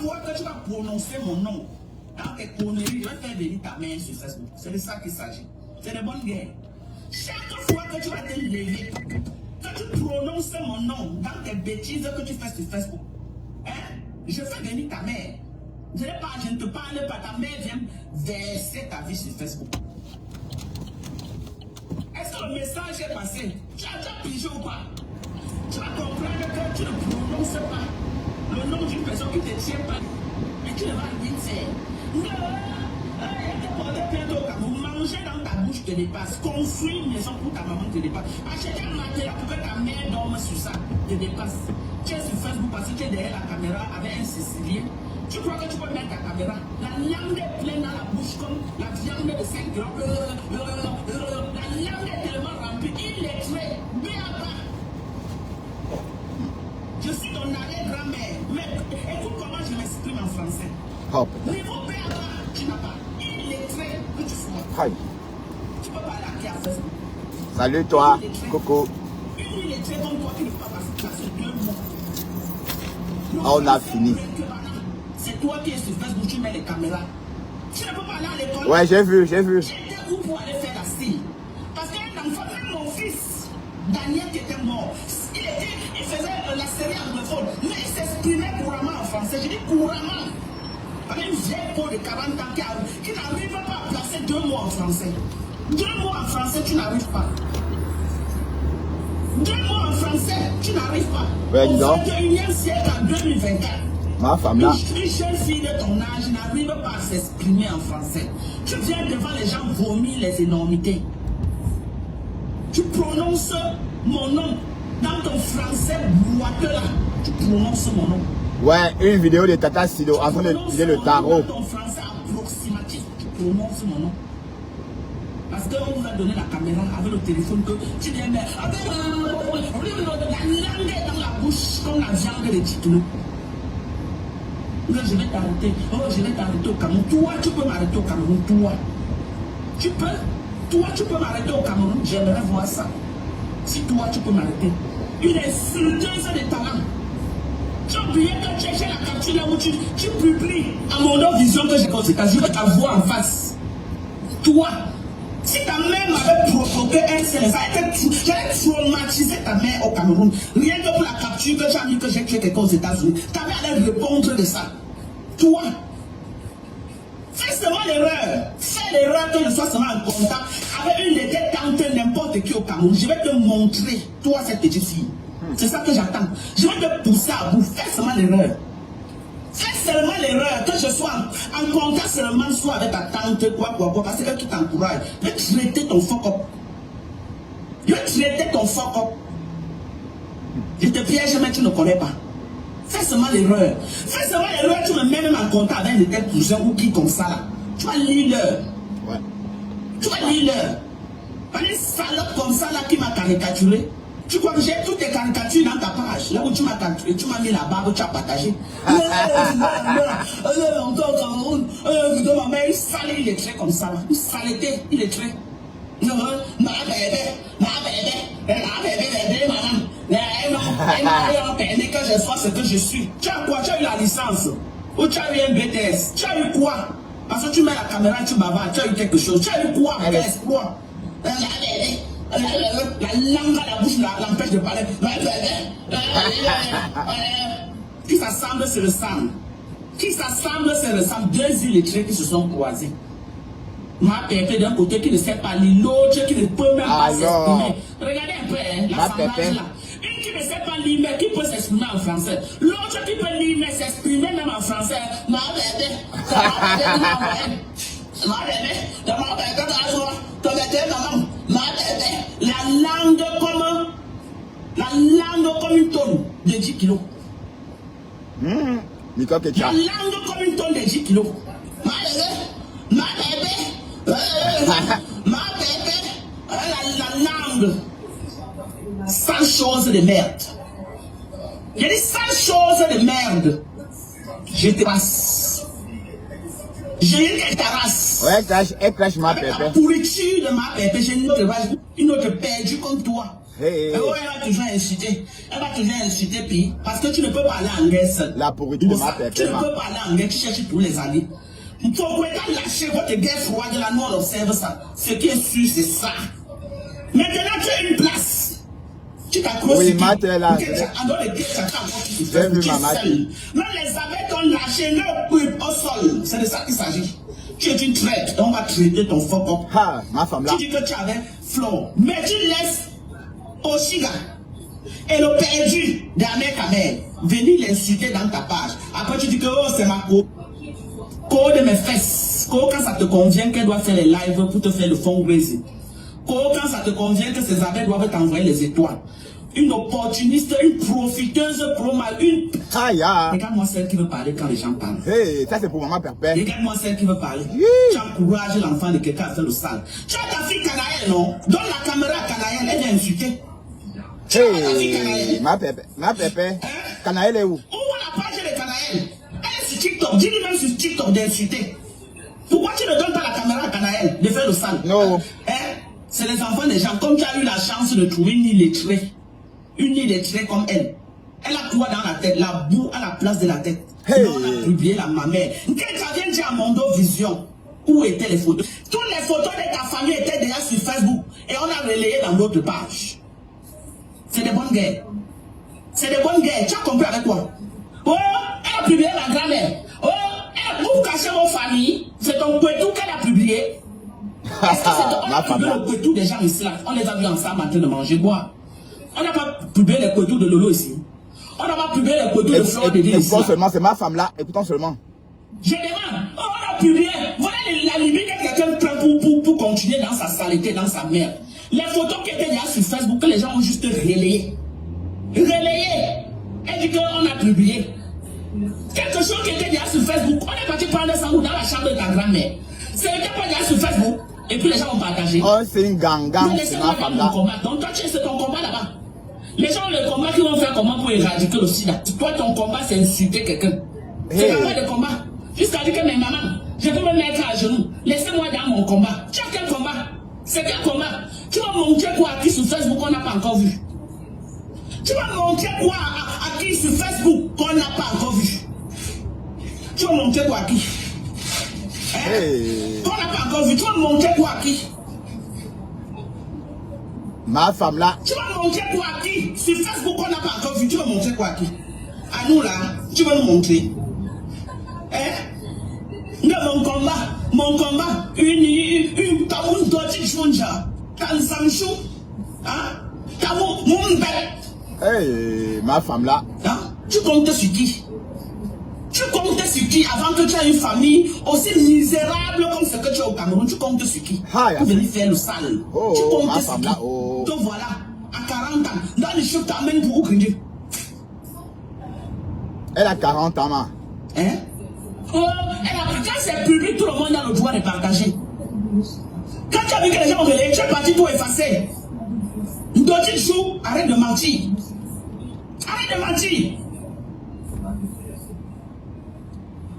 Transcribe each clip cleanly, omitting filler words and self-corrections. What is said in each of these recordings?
fois que tu vas prononcer mon nom dans tes conneries, je vais faire venir ta main sur Facebook. C'est de ça qu'il s'agit. C'est de bonne guerre. Chaque fois que tu vas te lever, que tu prononces mon nom dans tes bêtises que tu fais sur Facebook, hein, je fais venir ta mère. Je ne te parle pas, ta mère vient verser ta vie sur Facebook. Est-ce que le message est passé? Tu as déjà pigé ou pas? Tu vas comprendre que tu ne prononces pas le nom d'une personne qui ne te tient pas. Et tu ne vas rien faire. Non, il te porter plainte au Cameroun. Manger dans ta bouche te dépasse. Construire une maison pour ta maman te dépasse. Acheter un matelas pour que ta mère dorme sur ça te dépasse. Tu es sur Facebook parce que tu es derrière la caméra avec un Sicilien. Tu crois que tu peux mettre ta caméra? La langue est pleine dans la bouche comme la viande de 5 grammes. La langue est tellement remplie. Il est très bien bas. Je suis ton arrière-grand-mère. Mais écoute comment je m'exprime en français. Oh, Niveau BABA, tu n'as pas. Il est très que tu sois. Aïe. Tu peux parler à qui à Facebook? Salut toi, Coco. Il est très comme toi qui ne peut pas passer 2 mots. Ah, on a fini. C'est toi qui es sur Facebook, tu mets les caméras. Tu ne peux pas aller à l'école. Ouais, j'ai vu. J'étais où pour aller faire la cire? Parce qu'un enfant, même mon fils, Daniel qui était mort, il faisait la série anglophone, mais il s'exprimait couramment en français. Je dis couramment. Avec une vieille peau de 40 ans qui n'arrive pas à placer 2 mots en français. 2 mots en français, tu n'arrives pas. 2 mots en français, tu n'arrives pas. Ouais, au non. 21e siècle, en 2024. Ma femme là. Une jeune fille de ton âge n'arrive pas à s'exprimer en français. Tu viens devant les gens vomir les énormités. Tu prononces mon nom dans ton français boiteux là. Tu prononces mon nom. Ouais, une vidéo de Tata Sido en train de vider le tarot. Ton français approximatif, tu prononces mon nom. Parce qu'on vous a donné la caméra avec le téléphone que tu viens mettre. La langue est dans la bouche comme la viande de Titounou. Je vais t'arrêter. Oh, je vais t'arrêter au Cameroun. Toi, tu peux m'arrêter au Cameroun. Toi, tu peux m'arrêter au Cameroun. J'aimerais voir ça. Si toi, tu peux m'arrêter. Une insulteuse de talent. Tu as oublié que tu es chez la capture là où tu publies à mon vision que j'ai conséquence. Je veux ta voix en face. Toi, si ta mère m'avait provoqué un seul, j'allais traumatiser ta mère au Cameroun. Rien que pour la capture que j'ai mis que j'ai tué quelqu'un aux États-Unis. Ta mère allait répondre de ça. Toi, fais seulement l'erreur. Fais l'erreur que je sois seulement en contact avec une de tes tantes, n'importe qui au Cameroun. Je vais te montrer, toi, cette petite fille. C'est ça que j'attends. Je vais te pousser à bout. Fais seulement l'erreur. Fais seulement l'erreur que je sois en contact seulement soit avec ta tante, quoi, parce que tu t'encourages. Je vais traiter ton fuck up. Je vais traiter ton fuck up. Je te piège, mais tu ne connais pas. Fais seulement l'erreur. Fais seulement l'erreur, tu me mets même en contact avec tes cousins ou qui comme ça là. Tu vas lire l'heure. Ouais. Tu vas lire l'heure. Une salope comme ça là qui m'a caricaturé. Tu crois que j'ai toutes tes caricatures dans ta page. Là où tu m'as caricaturé, tu m'as mis la barbe, tu as partagé. Encore Cameroun. Ma mère, il salé, il est très comme ça. Il saleté, il est très. Ma bébé, que je sois ce que je suis. Tu as quoi? Tu as eu la licence? Ou tu as eu un BTS? Tu as eu quoi? Parce que tu mets la caméra, tu bavardes, tu as eu quelque chose. Tu as eu quoi? Quel exploit? La langue à la bouche l'empêche de parler. Qui s'assemble, se ressemble. Qui s'assemble, se ressemble. 2 illettrés qui se sont croisés. Ma pépé d'un côté qui ne sait pas lire, l'autre qui ne peut même pas s'exprimer. Regardez un peu hein, l'assemblage là. Une qui ne sait pas lire mais qui peut s'exprimer en français. L'autre qui peut lire mais s'exprimer même en français. Ma bébé, la langue comme une tonne de 10 kilos. La langue comme une tonne de 10 kilos. Ma bébé, la langue. 100 choses de merde. J'ai dit 100 choses de merde. Je te passe. J'ai une terrasse. Ouais, elle crache ma pépé. La pourriture de ma pépé, j'ai une autre perdue comme toi. Hey. Elle va toujours insulter. Elle va toujours insulter, puis parce que tu ne peux pas aller en guerre seul. La pourriture de ma pépé. Tu ne peux pas aller en guerre, tu cherches tous les alliés. Il faut que lâcher votre guerre froide, là, nous on observe ça. Ce qui est sûr, c'est ça. Maintenant, tu as une place. Tu t'accroches. Oui, Matt est là. Même les abeilles t'ont lâché leur pulpe au sol. C'est de ça qu'il s'agit. Tu es une traite, on va traiter ton fuck up. Ah, ma femme là. Tu dis que tu avais Flore. Mais tu laisses Oshiga et le perdu d'Amérique venir l'insulter dans ta page. Après, tu dis que oh, c'est ma co de mes fesses. Quand ça te convient qu'elle doit faire les lives pour te faire le fundraising. Quand ça te convient que ces abeilles doivent t'envoyer les étoiles. Une opportuniste, une profiteuse, une... Aïe, aïe. Regarde-moi celle qui veut parler quand les gens parlent. Hey, ça c'est pour maman pépé. Regarde-moi celle qui veut parler. Tu encourages l'enfant de quelqu'un à faire le sale. Tu as ta fille Canaëlle, non? Donne la caméra à Canaëlle, elle vient insulter. Hey, ma pépé. Canaëlle est où? Où est la page de Canaëlle? Elle est sur TikTok. Dis-lui même sur TikTok d'insulter. Pourquoi tu ne donnes pas la caméra à Canaëlle de faire le sale? Non. C'est les enfants des gens. Comme tu as eu la chance de trouver une illettrée. Une illettrée comme elle. Elle a quoi dans la tête? La boue à la place de la tête. Hey. On a publié la mamelle. Quelqu'un vient dire à Mondo Vision où étaient les photos. Toutes les photos de ta famille étaient déjà sur Facebook. Et on a relayé dans d'autres pages. C'est des bonnes guerres. C'est des bonnes guerres. Tu as compris avec quoi? Oh, elle a publié la grand-mère. Oh, vous cachez vos familles. C'est ton Kwetou qu'elle a publié. Est-ce que c'est on a publié le Kwetou des gens ici là? On les a vus ensemble en train de manger, boire. On n'a pas publié les Kwetou de Lolo ici. On n'a pas publié les Kwetou de Flore de ici. Écoutons seulement, c'est ma femme là. Écoutons seulement. Je demande. Oh, on a publié. Voilà la limite que quelqu'un prend pour continuer dans sa saleté, dans sa merde. Les photos qui étaient déjà sur Facebook, que les gens ont juste relayé. Relayé. Elle dit qu'on a publié. Quelque chose qui était déjà sur Facebook, on est parti prendre ça dans la chambre de ta grand-mère. C'était pas déjà sur Facebook. Et puis les gens ont partagé. Oh, c'est une gang, c'est ma femme là. Donc toi, c'est ton combat là-bas. Les gens ont le combat qui vont faire comment pour éradiquer le sida. Toi, ton combat, c'est insulter quelqu'un. C'est pas de combat. Jusqu'à dire que mes mamans, je peux me mettre à genoux. Laissez-moi dans mon combat. Tu as quel combat? C'est quel combat? Tu vas montrer quoi à qui sur Facebook qu'on n'a pas encore vu? Tu vas montrer quoi à qui sur Facebook qu'on n'a pas encore vu? Tu vas montrer quoi à qui? Qu'on n'a pas encore vu. Tu vas montrer quoi à qui? Ma femme là. Tu vas montrer quoi à qui? Sur Facebook qu'on n'a pas encore vu. Tu vas montrer quoi à qui? À nous là, tu vas nous montrer. Mon combat, une tamoun doti chonja, tansamchou, tamoun moumbe. Hey, ma femme là. Tu comptes sur qui? Tu comptes sur qui avant que tu aies une famille aussi misérable comme ce que tu as au Cameroun? Tu comptes sur qui? Pour venir faire le sale. Oh, tu comptes ma sur femme qui? là. Oh. Donc voilà, à 40 ans, dans les chefs t'amènent pour Oukrindier. Elle a 40 ans, ma. Oh, quand c'est public, tout le monde a le droit de partager. Quand tu as vu que les gens ont relayé, tu es parti pour effacer. Ndoti Chou, arrête de mentir. Arrête de mentir.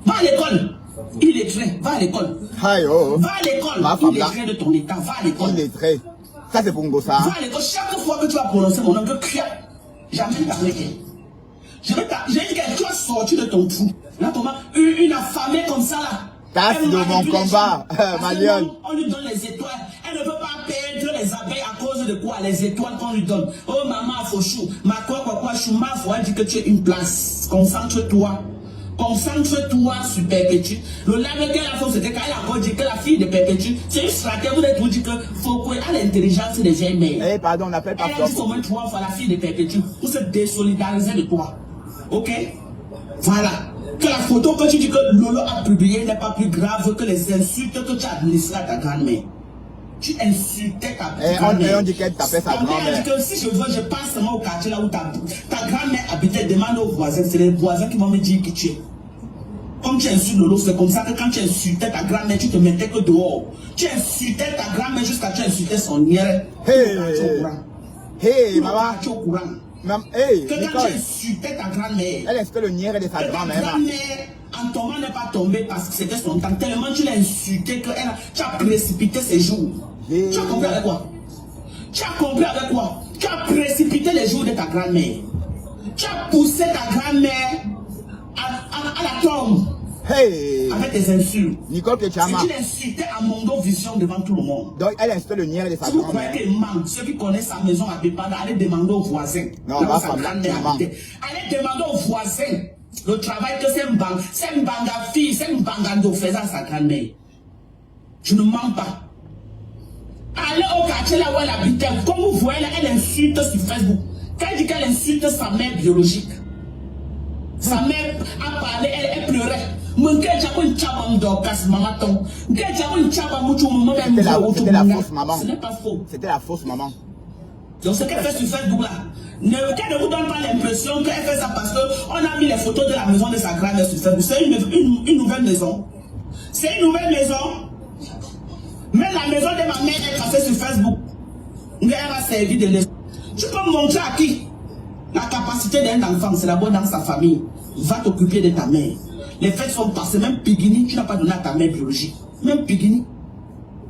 Va à l'école. Il est très. Va à l'école. Va à l'école. Il est très de ton état. Va à l'école. Il est très. Ça c'est pour Ngossa. Va à l'école. Chaque fois que tu vas prononcer mon nom, je crie. Jamais t'arrêter. J'ai dit que tu as sorti de ton trou. Là, Thomas, une affamée comme ça, là. T'as de mon combat, ma lionne. On lui donne les étoiles. Elle ne peut pas perdre les abeilles à cause de quoi? Les étoiles qu'on lui donne. Oh, maman, faut chou. Ma quoi, chou, ma foi, dit que tu es une place. Concentre-toi. Concentre-toi sur Perpétue. Le lave qu'elle a fait, c'était quand elle a encore dit que la fille de Perpétue, c'est une stratégie. Vous avez tout dit que faut qu'elle a l'intelligence des vieilles mères. Pardon, on n'appelle pas elle a dit au moins 3 fois la fille de Perpétue pour se désolidariser de toi. Ok? Voilà. Que la photo que tu dis que Lolo a publiée n'est pas plus grave que les insultes que tu as administrées à ta grand-mère. Tu insultais ta grand-mère. On dit qu'elle tapait sa grand-mère. Elle dit que si je veux, je passe seulement au quartier là où ta grand-mère habitait, demande aux voisins. C'est les voisins qui vont me dire qui tu es. Comme tu insultes Lolo, c'est comme ça que quand tu insultais ta grand-mère, tu te mettais que dehors. Tu insultais ta grand-mère jusqu'à ce que tu insultais son nière. Hey, maman. Tu es au courant. Hey, que quand tu insultais ta grand-mère, elle insultait le nière de sa grand-mère. Ta grand-mère, en tombant, n'est pas tombée parce que c'était son temps. Tellement tu l'as insulté que tu as précipité ses jours. Tu as compris avec quoi? Tu as compris avec quoi? Tu as précipité les jours de ta grand-mère. Tu as poussé ta grand-mère à la tombe. Hey. Avec des insultes. Nicole Ketchama. C'est une insulté à Mondo Vision devant tout le monde. Donc elle insulte le nier de sa grand-mère. Si vous croyez qu'elle manque, ceux qui connaissent sa maison à Bépanda, allez demander aux voisins. Non, ma femme, allez demander aux voisins le travail que c'est une banga fille, c'est une bangando faisant à sa grand-mère. Je ne mens pas. Allez au quartier là où elle habitait, comme vous voyez là, elle insulte sur Facebook. Quand elle dit qu'elle insulte sa mère biologique, sa mère a parlé, elle pleurait. C'était la fausse maman. Ce n'est pas faux. C'était la fausse maman. Donc ce qu'elle fait sur Facebook là, qu'elle ne vous donne pas l'impression qu'elle fait ça parce qu'on a mis les photos de la maison de sa grand-mère sur Facebook. C'est une nouvelle maison. C'est une nouvelle maison. Même la maison de ma mère est passée sur Facebook. Elle va servir de leçon. Tu peux montrer à qui la capacité d'un enfant, c'est d'abord dans sa famille. Va t'occuper de ta mère. Les fêtes sont passées, même Pigini, tu n'as pas donné à ta mère biologique. Même Pigini.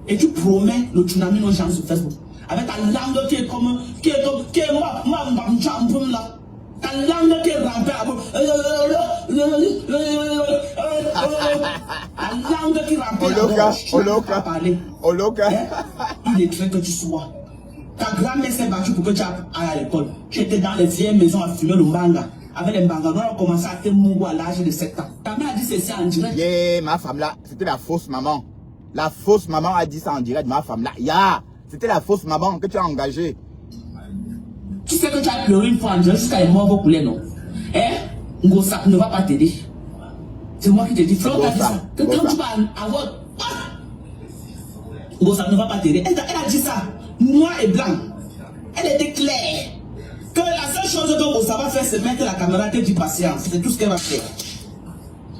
Et tu promets le tsunami aux gens sur Facebook. Avec ta langue qui est comme moi, là. Ta langue qui est rampée à vous. La langue qui est rampée à parler. Il est très que tu sois. Ta grand-mère s'est battue pour que tu ailles à l'école. Tu étais dans les vieilles maisons à fumer le manga. Avec les manga, on a commencé à te mourir à l'âge de 7 ans. Ta mère a dit c'est en direct. Yeah, ma femme là, c'était la fausse maman. La fausse maman a dit ça en direct, ma femme là. Yeah, c'était la fausse maman que tu as engagée. Tu sais que tu as pleuré une fois en direct jusqu'à les morts vos coulées, non? Eh? Ngosa ne va pas t'aider. C'est moi qui te dis, Flo, t'as dit ça. Que quand tu vas avoir. Ngosa ne va pas t'aider. Elle a dit ça, noir et blanc. Elle était claire. Que la seule chose que Ngosa va faire, c'est mettre la caméra et te dire patience. C'est tout ce qu'elle va faire.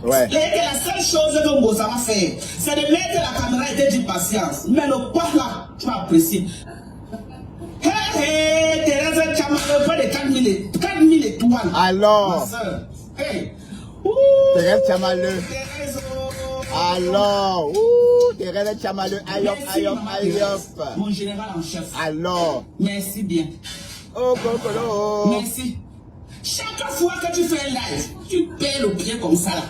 Ouais. La seule chose que Ngosa va faire, c'est de mettre la caméra et te dire patience. Mais le quoi là, tu vas apprécier. Hey, Thérèse Tchama, près de 4000 étoiles. Alors. Ma soeur. Hey. Thérèse Tchamaleu. Alors. Thérèse Tchamaleu. Aïe hop. Mon général en chef. Alors. Merci bien. Oh, Kokolo. Merci. Chaque fois que tu fais un live, tu perds le pied comme ça là.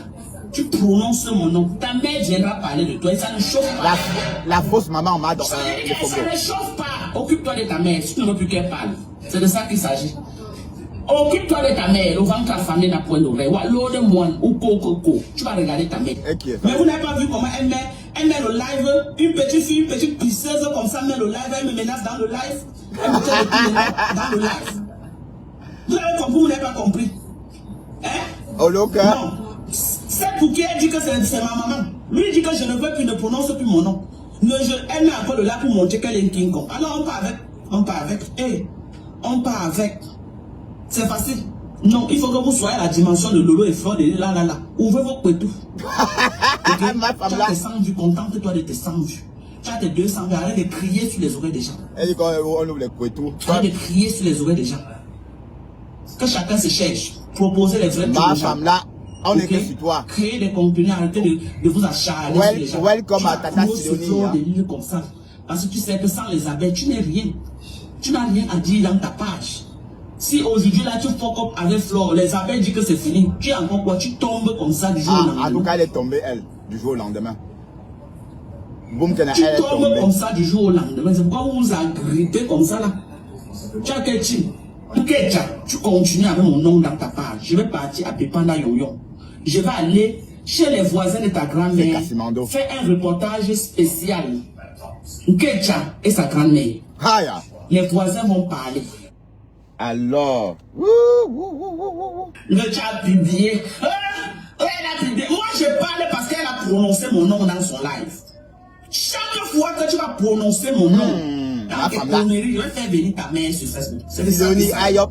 Tu prononces mon nom. Ta mère viendra parler de toi et ça ne chauffe pas. La fausse maman m'a donné. Ça ne chauffe pas. Occupe-toi de ta mère si tu ne veux plus qu'elle parle. C'est de ça qu'il s'agit. Occupe-toi de ta mère. Le ventre affamé n'a point d'oreille. L'eau de moine ou coco. Tu vas regarder ta mère. Mais vous n'avez pas vu comment elle met le live. Une petite fille, une petite pisseuse comme ça met le live. Elle me menace dans le live. Elle me tient le pied dans le live. Vous avez compris ou vous n'avez pas compris? Hein? Oh, Loka. Non. C'est pour qui elle dit que c'est ma maman. Lui dit que je ne veux plus, ne prononce plus mon nom. Elle met encore le là pour montrer qu'elle est un King Kong. Alors on part avec. On part avec. Hey, on part avec. C'est facile. Non, il faut que vous soyez à la dimension de Lolo et Flore de là. Ouvrez vos couettes. Okay? Ma femme tu as tes 100 vues, contente-toi de tes 100 vues. Tu as tes 200 vues, arrête de crier sur les oreilles des gens. Elle dit qu'on ouvre les couettes. Arrête de crier sur les oreilles des gens. Que chacun se cherche. Proposer les vrais trucs. Ma femme là. On est que sur toi. Créer des contenus, arrêtez de vous acharner sur les gens. Welcome à Tata Sidonie. Comme ça. Parce que tu sais que sans les abeilles, tu n'es rien. Tu n'as rien à dire dans ta page. Si aujourd'hui là tu fuck up avec Flore, les abeilles disent que c'est fini. Tu es encore quoi? Tu tombes comme ça du jour au lendemain. En tout cas, elle est tombée, elle, du jour au lendemain. Boum, tu tombes comme ça du jour au lendemain. C'est pourquoi vous vous agrippez comme ça là. Tu as quel type? Tu continues avec mon nom dans ta page. Je vais partir à Pépanda Yoyon. Je vais aller chez les voisins de ta grand-mère. Faire un reportage spécial. Nkecha et sa grand-mère. Les voisins vont parler. Alors. Le chat a publié. Elle a publié. Moi je parle parce qu'elle a prononcé mon nom dans son live. Chaque fois que tu vas prononcer mon nom. Je vais faire venir ta mère sur Facebook. C'est aïe hop.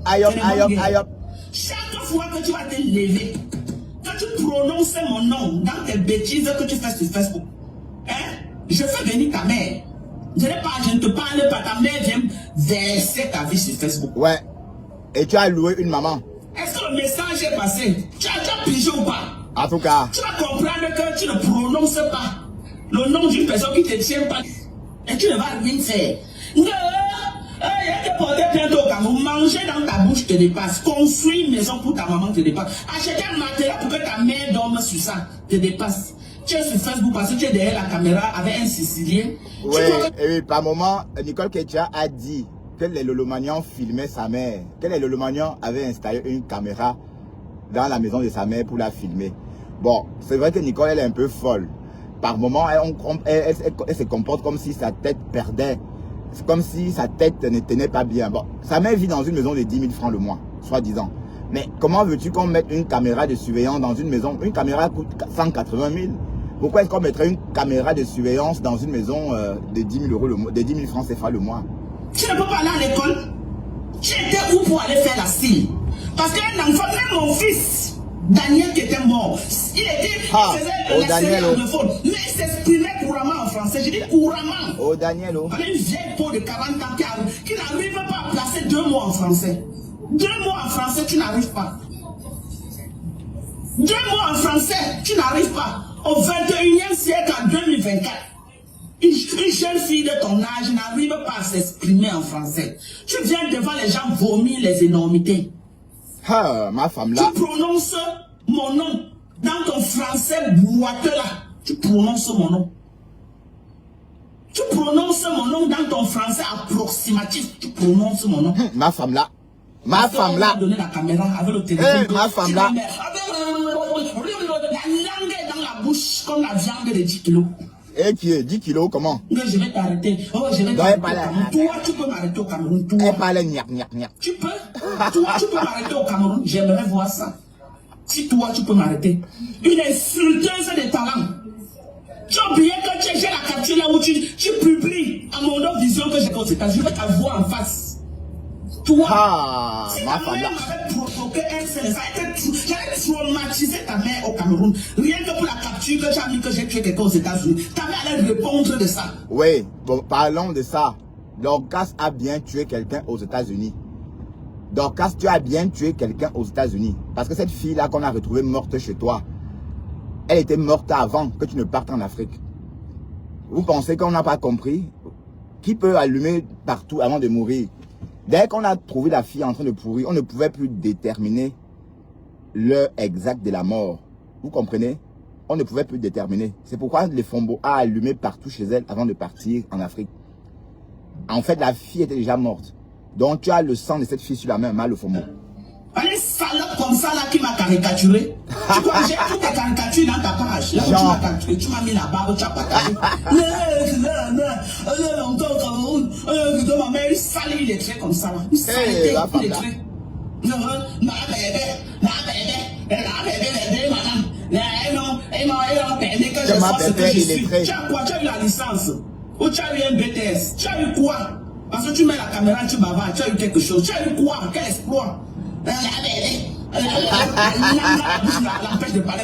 Chaque fois que tu vas te lever, que tu prononces mon nom dans tes bêtises que tu fais sur Facebook, je fais venir ta mère. Je ne te parle pas, ta mère vient verser ta vie sur Facebook. Ouais. Et tu as loué une maman. Est-ce que le message est passé? Tu as pigé ou pas? En tout cas. Tu vas comprendre que tu ne prononces pas le nom d'une personne qui ne te tient pas. Et tu ne vas rien faire. Il y a des portés bientôt au Cameroun. Manger dans ta bouche te dépasse. Construire une maison pour ta maman te dépasse. Acheter un matériel pour que ta mère dorme sur ça te dépasse. Tu es sur Facebook parce que tu es derrière la caméra avec un Sicilien. Oui, oui, par moment, Nicole Ketia a dit que les Lolomanians filmaient sa mère. Que les Lolomanians avaient installé une caméra dans la maison de sa mère pour la filmer. Bon, c'est vrai que Nicole, elle est un peu folle. Par moment, elle se comporte comme si sa tête perdait. C'est comme si sa tête ne tenait pas bien. Bon, sa mère vit dans une maison de 10 000 francs le mois, soi-disant. Mais comment veux-tu qu'on mette une caméra de surveillance dans une maison? Une caméra coûte 180 000. Pourquoi est-ce qu'on mettrait une caméra de surveillance dans une maison de 10 000 euros le mois, de 10 000 francs CFA le mois? Tu ne peux pas aller à l'école. Tu étais où pour aller faire la cime? Parce qu'un enfant, même mon fils, Daniel qui était mort, il faisait la série anglophone, mais il s'exprimait couramment en français. Je dis couramment. Oh Daniel, oh. Avec une vieille peau de 40 ans qui n'arrive pas à placer 2 mots en français. 2 mots en français, tu n'arrives pas. 2 mots en français, tu n'arrives pas. Au 21e siècle, en 2024, une jeune fille de ton âge n'arrive pas à s'exprimer en français. Tu viens devant les gens vomir les énormités. Ah, ma femme là. Tu prononces mon nom dans ton français boiteux là. Tu prononces mon nom. Tu prononces mon nom dans ton français approximatif. Tu prononces mon nom. Ma femme là. Ma femme là. Donner la caméra avec le téléphone. Ma femme là. La langue est dans la bouche comme la viande de 10 kilos. Et qui est 10 kilos, comment? Je vais t'arrêter. Oh, je vais t'arrêter au Cameroun. Toi, tu peux m'arrêter au Cameroun. Toi. Elle parlait niac. Tu peux? Toi, tu peux m'arrêter au Cameroun. J'aimerais voir ça. Si toi, tu peux m'arrêter. Une insulteuse de talent. Tu as oublié que j'ai la capture là où tu publies à mon autre vision que j'ai aux États-Unis. Je vais t'avoir en face. Toi, si ma ta femme mère là. m'avait provoqué un seul, j'avais traumatisé ta mère au Cameroun. Rien que pour la capture que tu as mis que j'ai tué quelqu'un aux États-Unis. Ta mère allait répondre de ça. Oui, bon, parlons de ça. Dorcas a bien tué quelqu'un aux États-Unis. Dorcas, tu as bien tué quelqu'un aux États-Unis. Parce que cette fille-là qu'on a retrouvée morte chez toi, elle était morte avant que tu ne partes en Afrique. Vous pensez qu'on n'a pas compris? Qui peut allumer partout avant de mourir? Dès qu'on a trouvé la fille en train de pourrir, on ne pouvait plus déterminer l'heure exacte de la mort. Vous comprenez? On ne pouvait plus déterminer. C'est pourquoi les Fombo a allumé partout chez elle avant de partir en Afrique. En fait, la fille était déjà morte. Donc, tu as le sang de cette fille sur la main, mal le Fombo. Elle est salope comme ça là qui m'a caricaturé. Tu vois, j'ai toutes tes caricatures dans ta page. Là où tu m'as caricaturé, tu m'as mis la barbe, tu as partagé. Longtemps au Cameroun, ma mère, il sale, il est très comme ça là. Il sale, il est très. Tu as quoi? Tu as eu la licence? Ou tu as eu un BTS? Tu as eu quoi? Parce que tu mets la caméra, tu bavardes, tu as eu quelque chose. Tu as eu quoi? Quel exploit? L'empêche de parler.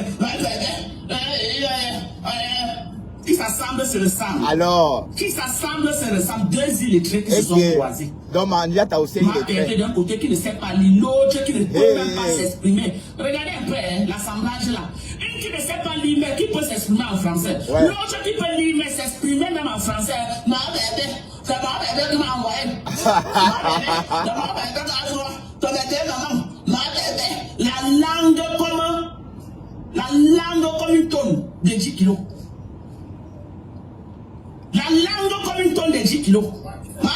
Qui s'assemble, se ressemble. Alors. Qui s'assemble, se ressemble. 2 illettrés qui se sont croisés. Donc, Mandia, tu as aussi ma père d'un côté qui ne sait pas lire, l'autre qui ne peut même pas s'exprimer. Regardez un peu l'assemblage là. Une qui ne sait pas lire, mais qui peut s'exprimer en français. Ouais. L'autre qui peut lire, mais s'exprimer même en français. Ma bébé, c'est ma bébé qui m'a envoyé. Ma bébé, ton bébé, maman. Ma bébé, la langue comme une tonne de 10 kilos. La langue comme une tonne de 10 kilos. Ma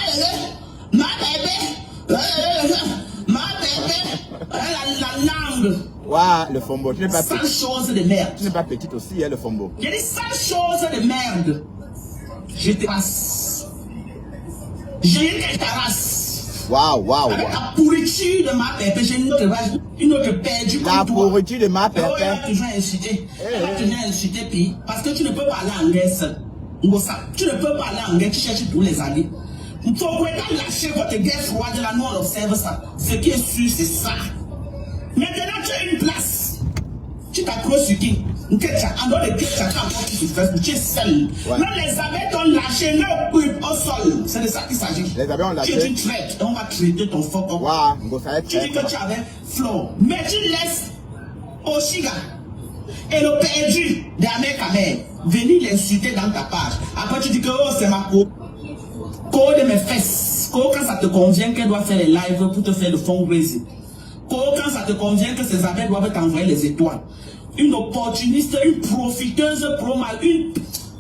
bébé, la langue. Waouh, le Fombo, tu n'es pas petite. Sale chose de merde. Tu n'es pas petite aussi, hein, le Fombo. Il y a des sales choses de merde. Je te race. J'ai une race. Waouh. La pourriture de ma pépé, j'ai une autre perdue. La pourriture de ma pépé. Elle va toujours insulter. Elle va toujours insulter, puis. Parce que tu ne peux pas aller anglais seul. Tu ne peux pas aller anglais, tu cherches tous les années. Vous pouvez pas lâcher votre guerre froide, là, nous on observe ça. Ce qui est sûr, c'est ça. Maintenant, tu as une place. Tu t'accroches sur qui? En dehors de qui tu as encore sur Facebook, tu es seul. Même les abeilles t'ont lâché le coupe au sol. C'est de ça qu'il s'agit. Les abeilles ont lâché. Tu es une traite, on va traiter ton fuck up. Tu dis que tu avais flow. Mais tu laisses Oshiga et le perdu d'Amérique venir l'insulter dans ta page. Après, tu dis que oh, c'est ma co de mes fesses. Quand ça te convient qu'elle doit faire les lives pour te faire le fundraising. Quand ça te convient que ces abeilles doivent t'envoyer les étoiles. Une opportuniste, une profiteuse, une...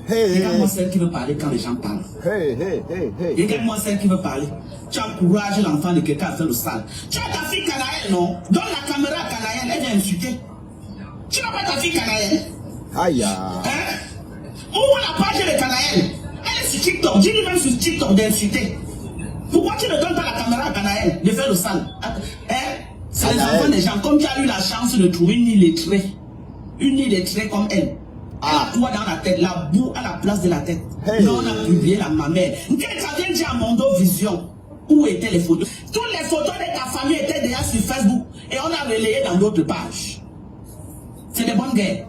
Regarde-moi celle qui veut parler quand les gens parlent. Regarde-moi celle qui veut parler. Tu encourages l'enfant de quelqu'un à faire le sale. Tu as ta fille Canaëlle, non? Donne la caméra à Canaëlle, elle vient insulter. Tu n'as pas ta fille Canaëlle? Aïe. Ouvre la page de Canaëlle. Elle est sur TikTok. Dis-lui même sur TikTok d'insulter. Pourquoi tu ne donnes pas la caméra à Canaëlle de faire le sale? C'est les enfants des gens. Comme tu as eu la chance de trouver une illettrée. Une illettrée comme elle. Elle a quoi dans la tête? La boue à la place de la tête. Non, on a publié la mamelle. Quelqu'un vient dire à Mondo Vision où étaient les photos. Toutes les photos de ta famille étaient déjà sur Facebook. Et on a relayé dans d'autres pages. C'est des bonnes guerres.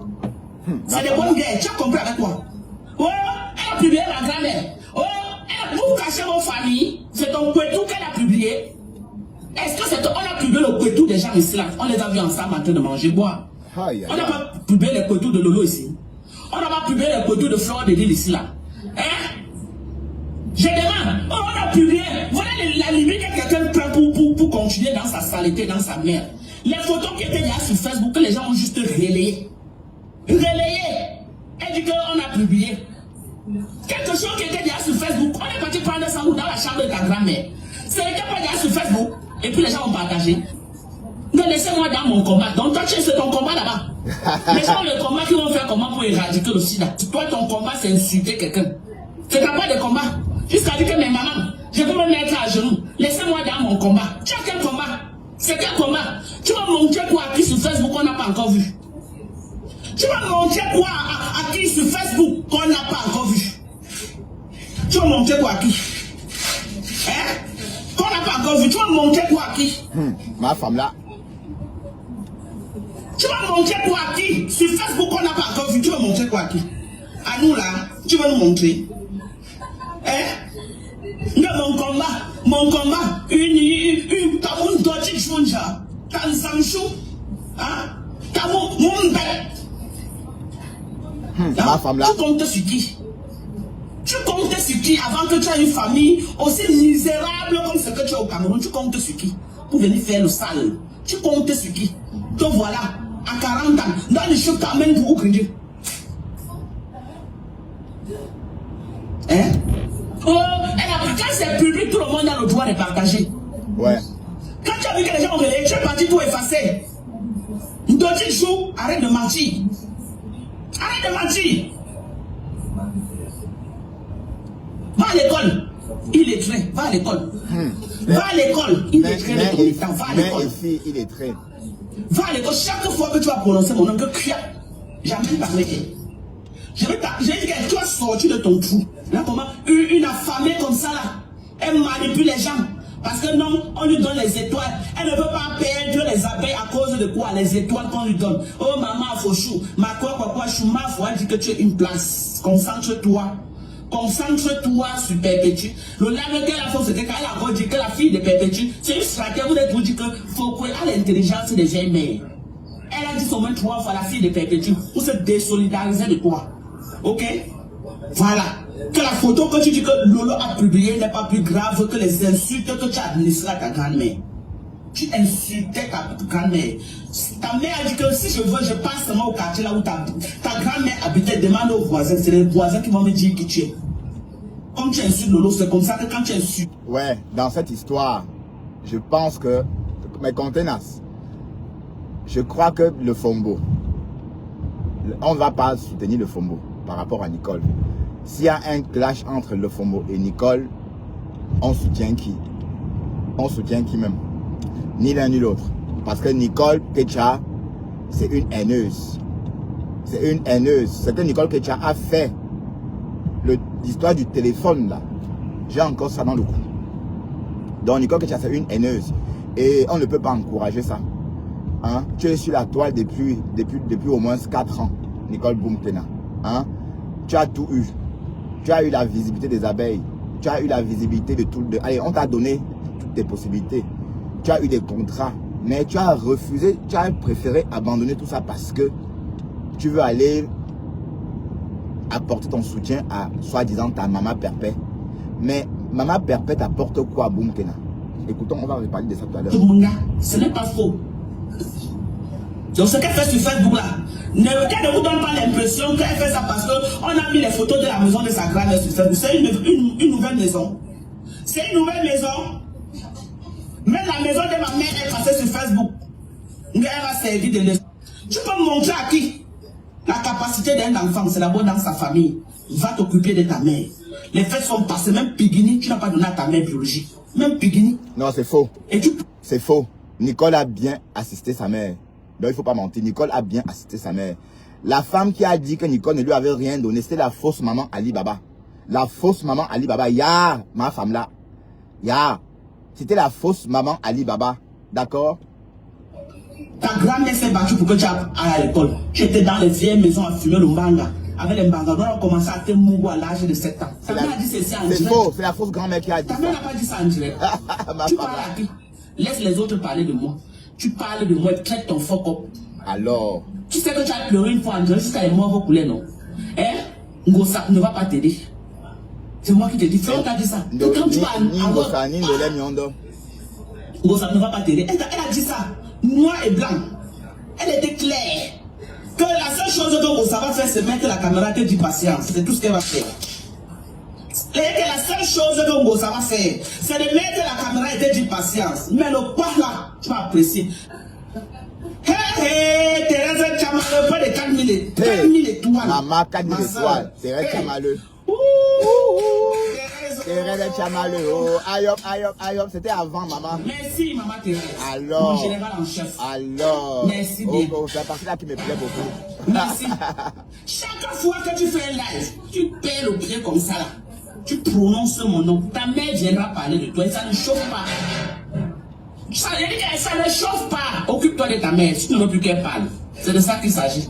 C'est des bonnes guerres. Tu as compris avec quoi? Oh, elle a publié la grand-mère. Oh, elle a pour cacher vos familles. C'est ton Kwetou qu'elle a publié. Est-ce que c'est... On a publié le Kwetou des gens ici là. On les a vus ensemble en train de manger, boire. On n'a pas publié les Kwetou de Lolo ici. On n'a pas publié les Kwetou de Flore de Lille ici là. Hein? Je demande. Oh, on a publié. Voilà la limite que quelqu'un prend pour continuer dans sa saleté, dans sa merde. Les photos qui étaient déjà sur Facebook, que les gens ont juste relayées. Relayées. Elle dit qu'on a publié. Quelque chose qui était déjà sur Facebook, on est parti prendre ça dans la chambre de ta grand-mère. Ce n'était pas déjà sur Facebook. Et puis les gens ont partagé. Donc laissez-moi dans mon combat. Donc toi, c'est ton combat là-bas. Les gens ont le combat qui vont faire comment pour éradiquer le sida. Toi, ton combat, c'est insulter quelqu'un. C'est pas de combat. Jusqu'à dire que mes mamans, je peux me mettre à genoux. Laissez-moi dans mon combat. Tu as quel combat? C'est quel combat? Tu vas montrer quoi à qui sur Facebook qu'on n'a pas encore vu? Tu vas montrer quoi à qui sur Facebook qu'on n'a pas encore vu? Tu vas montrer quoi à qui? Hein? Qu'on n'a pas encore vu. Tu vas montrer quoi à qui? Ma femme là. Tu vas montrer quoi à qui? Sur Facebook qu'on n'a pas encore vu. Tu vas montrer quoi à qui? À nous là, tu vas nous montrer. Hein? Mon combat, une tamoun doji chunja, tan samshu, hein? Tamoun ma femme là. Tu comptes sur qui? Tu comptes sur qui avant que tu aies une famille aussi misérable comme ce que tu as au Cameroun? Tu comptes sur qui pour venir faire le sale? Tu comptes sur qui? Donc voilà, à 40 ans, dans le choc t'amènes pour Oukrinji. Hein? Oh, quand c'est public, tout le monde a le droit de partager. Ouais. Quand tu as vu que les gens ont relayé, tu es parti tout effacer. Ndoti Chou, arrête de mentir. Arrête de mentir. Va à l'école. Il est très. Va à l'école. Va à l'école. Il est très. Va à l'école. Il est très. Va à l'école. Chaque fois que tu vas prononcer mon nom, que jamais parlé. J'ai dit que tu as sorti de ton trou. Là, comment une affamée comme ça, là, elle manipule les gens. Parce que non, on lui donne les étoiles. Elle ne veut pas perdre les abeilles à cause de quoi? Les étoiles qu'on lui donne. Oh maman, faut chou. Ma quoi, chou, ma faut dire que tu es une place. Concentre-toi. Concentre-toi sur Perpétue. Le lame qu'elle a fait, c'était qu'elle a encore dit que la fille de Perpétue, c'est une stratégie pour dire que faut qu'il a l'intelligence des jeunes mères. Elle a dit seulement 3 fois la fille de Perpétue pour se désolidariser de toi. Ok? Voilà. Que la photo que tu dis que Lolo a publiée n'est pas plus grave que les insultes que tu as administrées à ta grand-mère. Tu insultais ta grand-mère. Ta mère a dit que si je veux, je passe seulement au quartier là où ta grand-mère habitait, demande aux voisins. C'est les voisins qui vont me dire qui tu es. Comme tu insultes Lolo, c'est comme ça que quand tu insultes. Ouais, dans cette histoire, je pense que, mes contenants, je crois que le Fombo, on ne va pas soutenir le Fombo par rapport à Nicole. S'il y a un clash entre le Fombo et Nicole, on soutient qui? On soutient qui même? Ni l'un ni l'autre. Parce que Nicole Kecha, c'est une haineuse. C'est une haineuse. Ce que Nicole Kecha a fait, l'histoire du téléphone là, j'ai encore ça dans le cou. Donc Nicole Kecha, c'est une haineuse. Et on ne peut pas encourager ça. Hein? Tu es sur la toile depuis au moins 4 ans, Nicole Boumtena. Hein? Tu as tout eu. Tu as eu la visibilité des abeilles. Tu as eu la visibilité de tout. Allez, on t'a donné toutes tes possibilités. Tu as eu des contrats. Mais tu as refusé, tu as préféré abandonner tout ça parce que tu veux aller apporter ton soutien à, soi-disant, ta maman Perpé. Mais Maman perpète apporte quoi à Boumkena? Écoutons, on va reparler de ça tout à l'heure. Ce n'est pas faux. Donc ce qu'elle fait sur Facebook là, qu'elle ne vous donne pas l'impression qu'elle fait ça parce qu'on a mis les photos de la maison de sa grand-mère sur Facebook. C'est une nouvelle maison. C'est une nouvelle maison. Même la maison de ma mère est passée sur Facebook. Elle va servir de leçon. Tu peux me montrer à qui? La capacité d'un enfant, c'est d'abord dans sa famille. Va t'occuper de ta mère. Les fêtes sont passées, même Pigini, tu n'as pas donné à ta mère biologique. Même Pigini. Non, c'est faux. Et tu... C'est faux. Nicole a bien assisté sa mère. Donc il ne faut pas mentir. Nicole a bien assisté sa mère. La femme qui a dit que Nicole ne lui avait rien donné, c'était la fausse maman Ali Baba. La fausse maman Ali Baba. Ya, ma femme là. Ya. C'était la fausse maman Ali Baba. D'accord? Ta grand-mère s'est battue pour que tu ailles à l'école. Tu étais dans les vieilles maisons à fumer le mbanga. Avec les mbanga, on a commencé à te mouvoir à l'âge de 7 ans. Ta mère a dit ceci en direct. C'est faux, c'est la fausse grand-mère qui a dit ça. Ta mère n'a pas dit ça en direct. Tu parles à qui? Laisse les autres parler de moi. Tu parles de moi et traite ton fuck up. Alors? Tu sais que tu as pleuré une fois en direct jusqu'à les morts vont couler, non? Hein? Ngosa ne va pas t'aider. C'est moi qui te dis, Flo t'a dit ça. Quand tu vas avoir... Ngosa ne va pas t'aider. Elle a dit ça. Noir et blanc. Elle était claire. Que la seule chose que Ngosa va faire, c'est mettre la caméra et te dire patience. C'est tout ce qu'elle va faire. Et que la seule chose que Ngosa va faire, c'est de mettre la caméra et te dire patience. Mais le pas là, tu vas apprécier. Hé, Thérèse Chamaleux, pas de 4000 étoiles. Maman, 4000 étoiles. Thérèse Chamaleux. Thérèse Chamaleux. Oh, aïe hop, c'était avant, maman. Merci, maman Thérèse. Alors. Mon général en chef. Alors. Merci bien. Oh, c'est la partie là qui me plaît beaucoup. Merci. Chaque fois que tu fais un live, tu perds le pied comme ça là. Tu prononces mon nom. Ta mère viendra parler de toi et ça ne chauffe pas. Ça ne chauffe pas. Occupe-toi de ta mère si tu ne veux plus qu'elle parle. C'est de ça qu'il s'agit.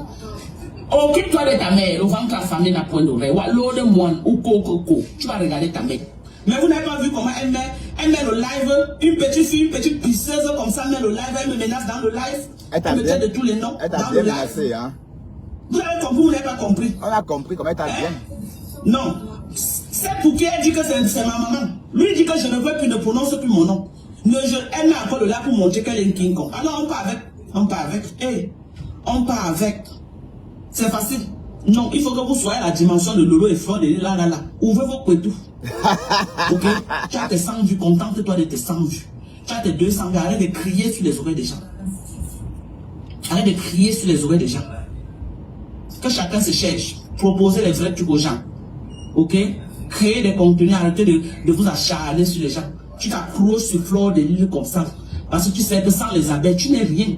Occupe-toi de ta mère. Le ventre affamé n'a point d'oreille. Ou l'eau de moine ou coco. Tu vas regarder ta mère. Mais vous n'avez pas vu comment elle met le live. Une petite fille, une petite pisseuse comme ça met le live. Elle me menace dans le live. Elle me traite de tous les noms. Elle t'a bien menacé, hein. Vous avez compris ou vous n'avez pas compris? On a compris comment elle t'a bien. Non. C'est pour qui elle dit que c'est ma maman. Lui dit que je ne veux plus, ne prononce plus mon nom. Elle met encore le là pour montrer qu'elle est une King Kong. Alors on part avec. On part avec. Hey, on part avec. C'est facile. Non, il faut que vous soyez à la dimension de Lolo et Flore de là. Ouvrez vos couetous. Ok? Tu as tes 100 vues, contente-toi de tes 100 vues. Tu as tes 200 vues, arrête de crier sur les oreilles des gens. Arrête de crier sur les oreilles des gens. Que chacun se cherche. Proposer les vrais trucs aux gens. Ok? Créer des contenus, arrêtez de vous acharner sur les gens. Tu t'accroches sur Flore de l'île comme ça. Parce que tu sais que sans les abeilles, tu n'es rien.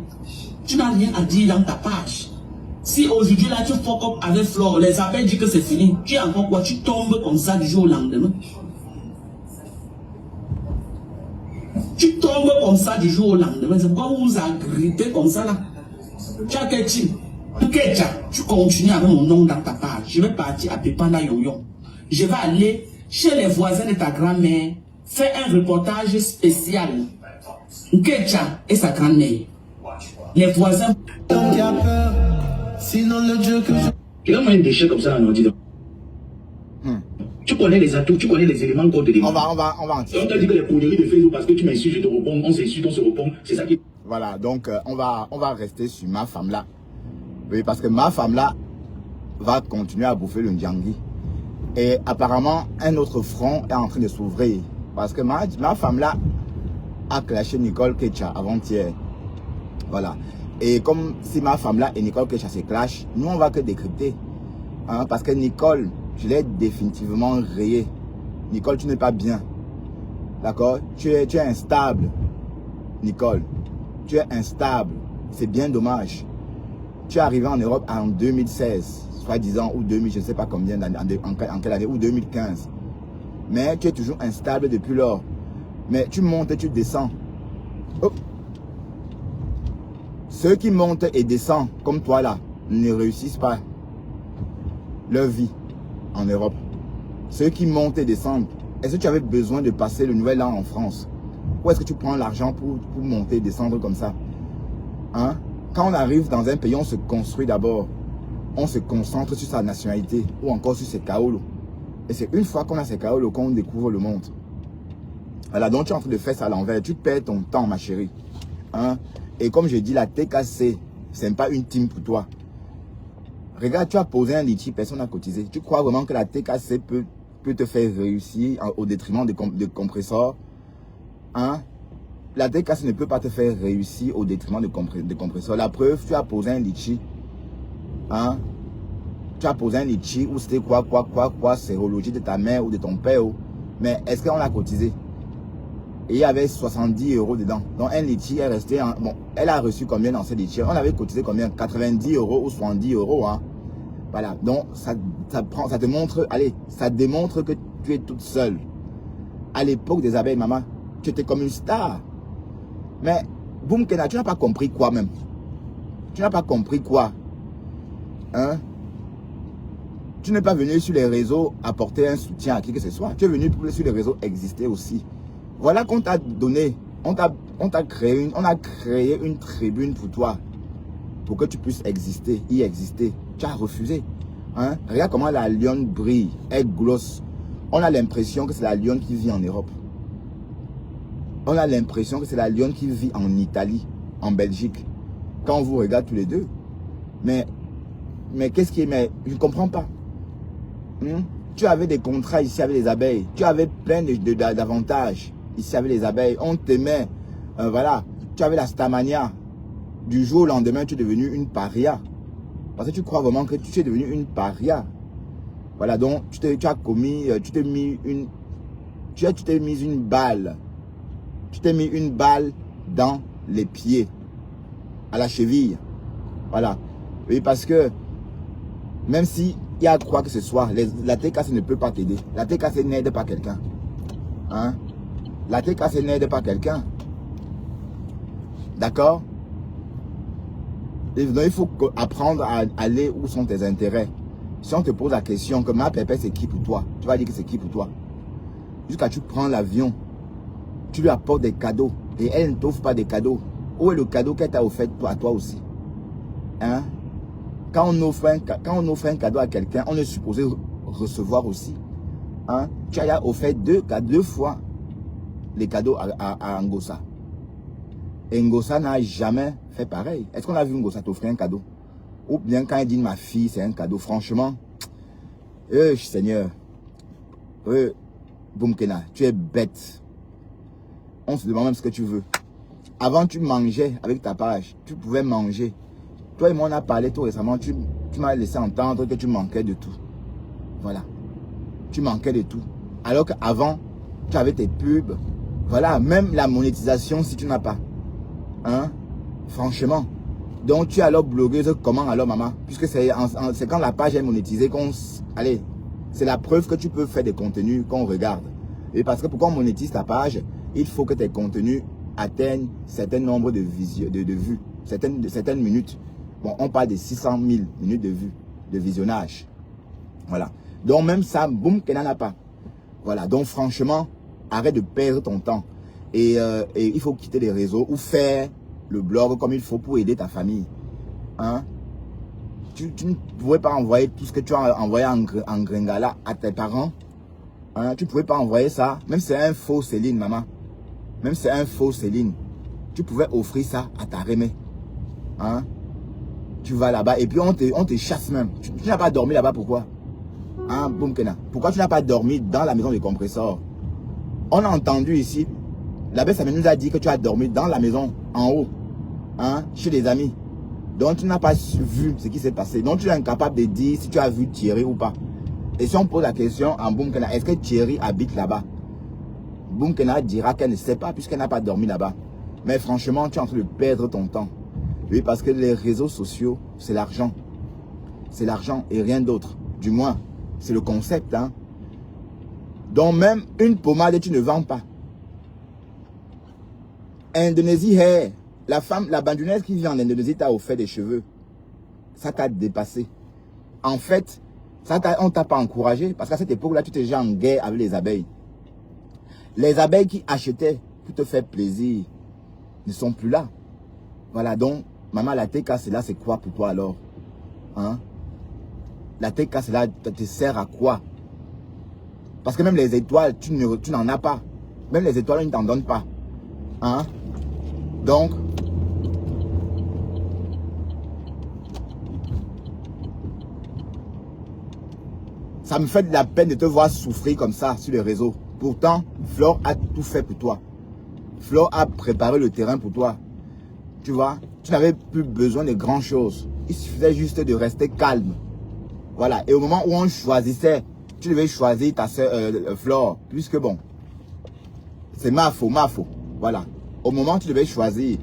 Tu n'as rien à dire dans ta page. Si aujourd'hui là tu fuck up avec Flore, les abeilles disent que c'est fini. Tu es encore quoi? Tu tombes comme ça du jour au lendemain. Tu tombes comme ça du jour au lendemain. C'est pourquoi vous vous agrippez comme ça là. Tu as quel type? Tu continues avec mon nom dans ta page. Je vais partir à Pépanda Yon. Je vais aller chez les voisins de ta grand-mère. Faire un reportage spécial. Nkecha et sa grand-mère. Les voisins. Sinon le Dieu que je... Il a moins un déchet comme ça dans l'ordi. Tu connais les atouts, tu connais les éléments qu'on te demande. On va en tirer. On t'a dit que les conneries de Facebook, parce que tu m'insultes, je te réponds, on s'insulte, on se répond. C'est ça qui... Voilà, donc on va rester sur ma femme là. Oui, parce que ma femme là va continuer à bouffer le Ndjangi. Et apparemment, un autre front est en train de s'ouvrir. Parce que ma femme là a clashé Nicole Kecha avant-hier. Voilà. Et comme si ma femme là et Nicole Kecha se clashent, nous on va que décrypter. Hein, parce que Nicole, je l'ai définitivement rayé. Nicole, tu n'es pas bien. D'accord? Tu es instable. Nicole, tu es instable. C'est bien dommage. Tu es arrivé en Europe en 2016, soi-disant, ou 2000, je ne sais pas combien, en quelle année, ou 2015. Mais tu es toujours instable depuis lors. Mais tu montes et tu descends. Oh. Ceux qui montent et descendent, comme toi là, ne réussissent pas leur vie en Europe. Ceux qui montent et descendent, est-ce que tu avais besoin de passer le nouvel an en France? Où est-ce que tu prends l'argent pour monter et descendre comme ça? Hein? Quand on arrive dans un pays, on se construit d'abord. On se concentre sur sa nationalité ou encore sur ses kaolos. Et c'est une fois qu'on a ses kaolos qu'on découvre le monde. Voilà, donc tu es en train de faire ça à l'envers. Tu perds ton temps, ma chérie. Hein? Et comme je dis, la TKC, ce n'est pas une team pour toi. Regarde, tu as posé un litchi, personne n'a cotisé. Tu crois vraiment que la TKC peut te faire réussir au détriment de compresseurs? Hein? La TKC ne peut pas te faire réussir au détriment de compresseurs. La preuve, tu as posé un litchi. Hein? Tu as posé un litchi ou c'était quoi, sérologie de ta mère ou de ton père. Mais est-ce qu'on l'a cotisé? Et il y avait 70 € dedans. Donc un litchi est resté en... Bon, elle a reçu combien dans ce litchi? On avait cotisé combien? 90 € ou 70 €. Hein? Voilà. Donc ça te montre... Allez, ça démontre que tu es toute seule. À l'époque des abeilles, maman, tu étais comme une star. Mais, Boum Kena, tu n'as pas compris quoi même? Tu n'as pas compris quoi? Hein? Tu n'es pas venu sur les réseaux apporter un soutien à qui que ce soit. Tu es venu pour sur les réseaux exister aussi. Voilà qu'on t'a donné, on a créé une tribune pour toi, pour que tu puisses y exister. Tu as refusé. Hein? Regarde comment la lionne brille, elle glosse. On a l'impression que c'est la lionne qui vit en Europe. On a l'impression que c'est la lionne qui vit en Italie, en Belgique. Quand on vous regarde tous les deux. Mais qu'est-ce qui est... Mais je ne comprends pas. Tu avais des contrats ici avec les abeilles. Tu avais plein d'avantages ici avec les abeilles. On t'aimait. Voilà. Tu avais la stamania. Du jour au lendemain, tu es devenu une paria. Parce que tu crois vraiment que tu es devenu une paria. Voilà. Donc, tu as commis... Tu t'es mis une... Tu t'es mis une balle. Tu t'es mis une balle dans les pieds. À la cheville. Voilà. Oui, parce que... Même si... Il y a quoi que ce soit, la TKC ne peut pas t'aider. La TKC n'aide pas quelqu'un. Hein? La TKC n'aide pas quelqu'un. D'accord? Il faut apprendre à aller où sont tes intérêts. Si on te pose la question que ma pépé c'est qui pour toi, tu vas dire que c'est qui pour toi. Jusqu'à tu prends l'avion, tu lui apportes des cadeaux et elle ne t'offre pas des cadeaux. Où est le cadeau qu'elle t'a offert à toi aussi? Hein? Quand on offre un cadeau à quelqu'un, on est supposé recevoir aussi. Hein? Tu as offert deux fois les cadeaux à Ngossa. Et Ngossa n'a jamais fait pareil. Est-ce qu'on a vu Ngossa t'offrir un cadeau? Ou bien quand il dit ma fille, c'est un cadeau. Franchement, Seigneur, Boum Kena, tu es bête. On se demande même ce que tu veux. Avant, tu mangeais avec ta page. Tu pouvais manger. Toi et moi, on a parlé tout récemment. Tu m'as laissé entendre que tu manquais de tout. Voilà. Tu manquais de tout. Alors qu'avant, tu avais tes pubs. Voilà. Même la monétisation, si tu n'as pas. Hein? Franchement. Donc, tu es alors blogueuse. Comment alors, maman? Puisque c'est quand la page est monétisée qu'on... Allez. C'est la preuve que tu peux faire des contenus qu'on regarde. Et parce que pour qu'on monétise ta page, il faut que tes contenus atteignent un certain nombre de vues. Certaines minutes. Bon, on parle de 600 000 minutes de vue, de visionnage. Voilà. Donc, même ça, Boum Kena n'a pas. Voilà. Donc, franchement, arrête de perdre ton temps. Et il faut quitter les réseaux ou faire le blog comme il faut pour aider ta famille. Hein? Tu ne pouvais pas envoyer tout ce que tu as envoyé en Gringala à tes parents. Hein? Tu ne pouvais pas envoyer ça. Même si c'est un faux Céline, maman. Même si c'est un faux Céline. Tu pouvais offrir ça à ta remée. Hein? Tu vas là-bas et puis on te chasse même. Tu n'as pas dormi là-bas, pourquoi? Hein, Boum Kena. Pourquoi tu n'as pas dormi dans la maison des compresseurs? On a entendu ici, la bête nous a dit que tu as dormi dans la maison, en haut, hein, chez les amis. Donc tu n'as pas vu ce qui s'est passé. Donc tu es incapable de dire si tu as vu Thierry ou pas. Et si on pose la question à Boum Kena, est-ce que Thierry habite là-bas? Boum Kena dira qu'elle ne sait pas puisqu'elle n'a pas dormi là-bas. Mais franchement, tu es en train de perdre ton temps. Oui, parce que les réseaux sociaux, c'est l'argent. C'est l'argent et rien d'autre. Du moins, c'est le concept. Hein. Donc même une pommade, tu ne vends pas. Indonésie Hair. La femme, la bandounaise qui vit en Indonésie t'a offert des cheveux. Ça t'a dépassé. En fait, on t'a pas encouragé. Parce qu'à cette époque-là, tu étais déjà en guerre avec les abeilles. Les abeilles qui achetaient pour te faire plaisir ne sont plus là. Voilà, donc, maman, la TK, c'est là, c'est quoi pour toi alors? Hein? La TK, c'est là, te sert à quoi? Parce que même les étoiles, tu n'en as pas. Même les étoiles ne t'en donnent pas. Hein? Donc, ça me fait de la peine de te voir souffrir comme ça sur les réseaux. Pourtant, Flore a tout fait pour toi. Flore a préparé le terrain pour toi. Tu vois, tu n'avais plus besoin de grand chose. Il suffisait juste de rester calme. Voilà. Et au moment où on choisissait, tu devais choisir ta soeur Flore. Puisque bon, c'est ma faute. Voilà. Au moment où tu devais choisir,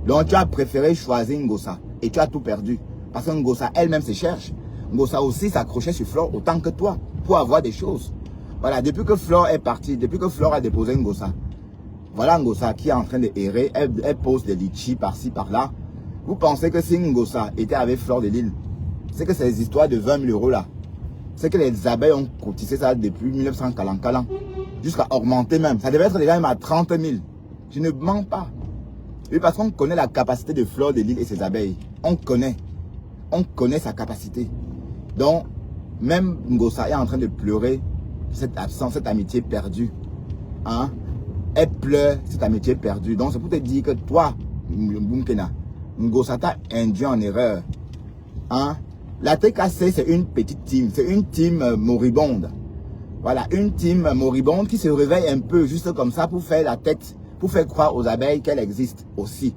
donc tu as préféré choisir Ngossa. Et tu as tout perdu. Parce que Ngossa elle-même se cherche. Ngossa aussi s'accrochait sur Flore autant que toi. Pour avoir des choses. Voilà. Depuis que Flore est partie, depuis que Flore a déposé Ngossa. Voilà Ngossa qui est en train de errer. Elle pose des litchis par-ci, par-là. Vous pensez que si Ngossa était avec Flore de Lille, c'est que ces histoires de 20 000 € là, c'est que les abeilles ont cotisé ça depuis 1940, jusqu'à augmenter même. Ça devait être déjà même à 30 000. Je ne mens pas. Oui, parce qu'on connaît la capacité de Flore de Lille et ses abeilles. On connaît sa capacité. Donc, même Ngossa est en train de pleurer cette absence, cette amitié perdue. Hein? Elle pleure cette amitié perdue. Donc, c'est pour te dire que toi, Boumkena, Ngossa t'a induit en erreur. Hein? La TKC, c'est une petite team. C'est une team moribonde. Voilà, une team moribonde qui se réveille un peu juste comme ça pour faire la tête, pour faire croire aux abeilles qu'elle existe aussi.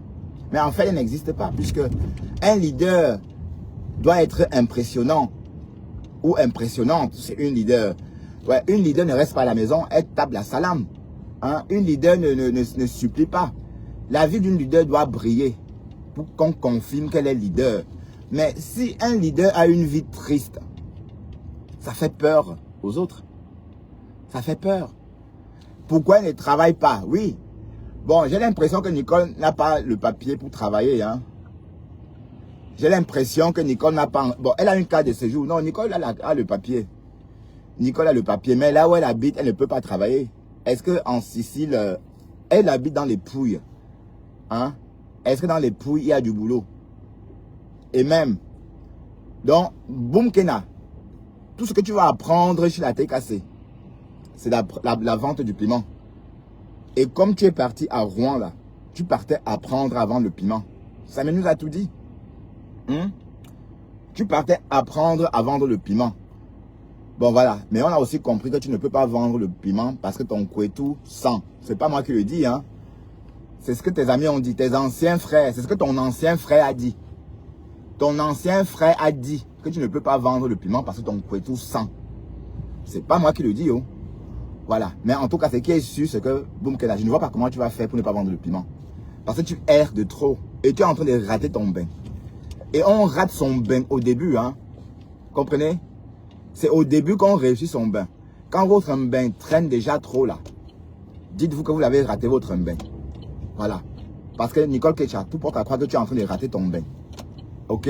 Mais en fait, elle n'existe pas puisque un leader doit être impressionnant ou impressionnante. C'est une leader. Ouais, une leader ne reste pas à la maison, elle tape la salame. Hein? Une leader ne supplie pas. La vie d'une leader doit briller pour qu'on confirme qu'elle est leader. Mais si un leader a une vie triste, ça fait peur aux autres. Ça fait peur. Pourquoi elle ne travaille pas? Oui. Bon, j'ai l'impression que Nicole n'a pas le papier pour travailler. Hein. J'ai l'impression que Nicole n'a pas... Bon, elle a une carte de séjour. Non, Nicole a le papier. Nicole a le papier. Mais là où elle habite, elle ne peut pas travailler. Est-ce qu'en Sicile, elle habite dans les Pouilles? Hein? Est-ce que dans les Pouilles, il y a du boulot? Et même, donc, Boumkena, tout ce que tu vas apprendre chez la TKC, c'est la vente du piment. Et comme tu es parti à Rouen, là, tu partais apprendre à vendre le piment. Ça nous a tout dit. Tu partais apprendre à vendre le piment. Bon, voilà. Mais on a aussi compris que tu ne peux pas vendre le piment parce que ton couetou sent. C'est pas moi qui le dis, hein. C'est ce que tes amis ont dit, tes anciens frères. C'est ce que ton ancien frère a dit. Ton ancien frère a dit que tu ne peux pas vendre le piment parce que ton couetou sent. C'est pas moi qui le dis, oh. Voilà. Mais en tout cas, ce qui est sûr, c'est que, Boumkena, je ne vois pas comment tu vas faire pour ne pas vendre le piment. Parce que tu erres de trop. Et tu es en train de rater ton bain. Et on rate son bain au début, hein. Comprenez? C'est au début qu'on réussit son bain. Quand votre bain traîne déjà trop là, dites-vous que vous avez raté votre bain. Voilà. Parce que Nicole Kecha, tout porte à croire que tu es en train de rater ton bain. Ok?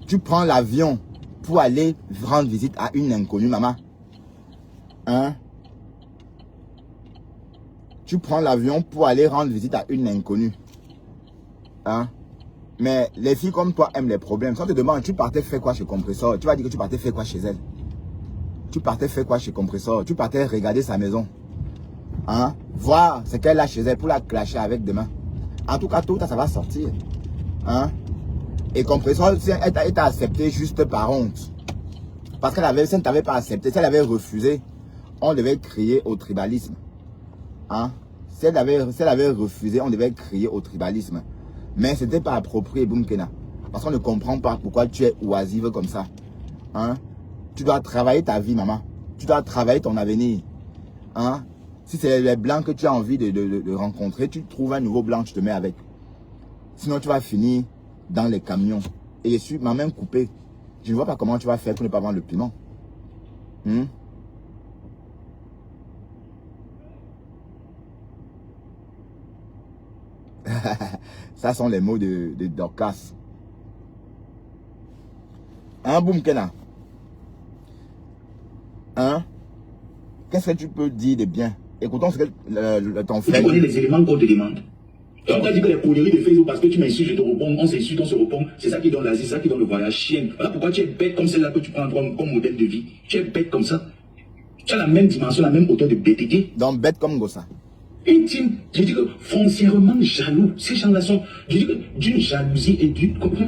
Tu prends l'avion pour aller rendre visite à une inconnue, maman. Hein? Tu prends l'avion pour aller rendre visite à une inconnue. Hein? Mais les filles comme toi aiment les problèmes. Si on te demande, tu partais faire quoi chez Compressor? Tu vas dire que tu partais faire quoi chez elle? Tu partais faire quoi chez Compressor? Tu partais regarder sa maison. Hein? Voir ce qu'elle a chez elle pour la clasher avec demain. En tout cas, tout ça va sortir. Hein? Et Compressor, elle t'a accepté juste par honte. Parce qu'elle avait, si elle ne t'avait pas accepté, si elle avait refusé, on devait crier au tribalisme. Hein? Si elle avait refusé, on devait crier au tribalisme. Mais ce n'était pas approprié, Boumkena. Parce qu'on ne comprend pas pourquoi tu es oisive comme ça. Hein? Tu dois travailler ta vie, maman. Tu dois travailler ton avenir. Hein? Si c'est les blancs que tu as envie de rencontrer, tu trouves un nouveau blanc, tu te mets avec. Sinon, tu vas finir dans les camions. Et je suis ma main coupée. Je ne vois pas comment tu vas faire pour ne pas vendre le piment. Ça sont les mots de Dorcas. Hein, Boumkena? Hein? Qu'est-ce que tu peux dire de bien? Écoutons ce que ton frère... Tu connais les éléments qu'on te demande. On t'a dit que les conneries de Facebook, parce que tu m'insultes, je te réponds, on s'insulte, on se répond, c'est ça qui donne l'Asie, c'est ça qui donne le voyage, chienne. Voilà pourquoi tu es bête comme celle-là que tu prends comme modèle de vie. Tu es bête comme ça. Tu as la même dimension, la même hauteur de bêtité. Donc bête comme Gossa. Intime, je dis que foncièrement jaloux. Ces gens-là sont, je dis que d'une jalousie et d'une... Comment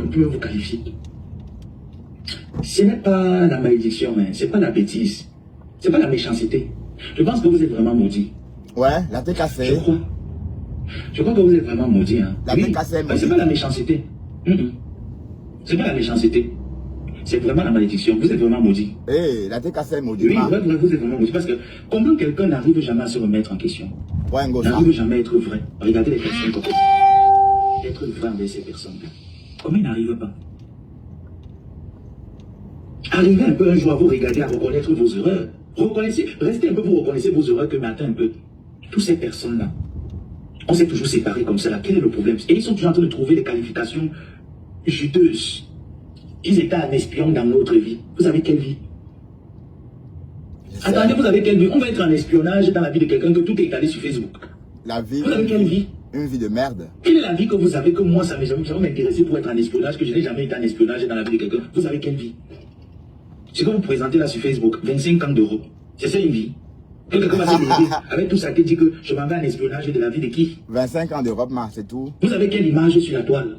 pouvez-vous vous qualifier? Ce n'est pas la malédiction, hein. C'est pas la bêtise. C'est pas la méchanceté. Je pense que vous êtes vraiment maudit. Ouais, la tête cassée. Je crois. Je crois que vous êtes vraiment maudit. Hein. La tête cassée, mais c'est pas la méchanceté. C'est pas la méchanceté. C'est vraiment la malédiction. Vous êtes vraiment maudit. Eh, la tête cassée, maudit. Oui, vous êtes vraiment maudit. Parce que comment quelqu'un n'arrive jamais à se remettre en question? Ouais, Ngossa. N'arrive jamais à être vrai. Regardez les personnes comme ça. Être vrai avec ces personnes-là. Comment il n'arrive pas? Arrivez un peu un jour à vous regarder, à reconnaître vos erreurs. Reconnaissez, restez un peu, vous reconnaissez vos erreurs que matin un peu. Toutes ces personnes-là, on s'est toujours séparés comme ça là. Quel est le problème? Et ils sont toujours en train de trouver des qualifications juteuses. Ils étaient un espion dans notre vie. Vous avez quelle vie? Attendez, vous avez quelle vie? On va être en espionnage dans la vie de quelqu'un que tout est étalé sur Facebook. La vie. Vous avez quelle vie? Une vie de merde. Quelle est la vie que vous avez que moi, ça ne m'est jamais m'intéresser pour être en espionnage, que je n'ai jamais été en espionnage dans la vie de quelqu'un? Vous avez quelle vie? Ce que vous présentez là sur Facebook, 25 ans d'euros. C'est ça une vie? Que quelqu'un va se lever avec tout ça qui dit que je m'en vais en espionnage de la vie de qui? 25 ans d'Europe, c'est tout. Vous avez quelle image sur la toile?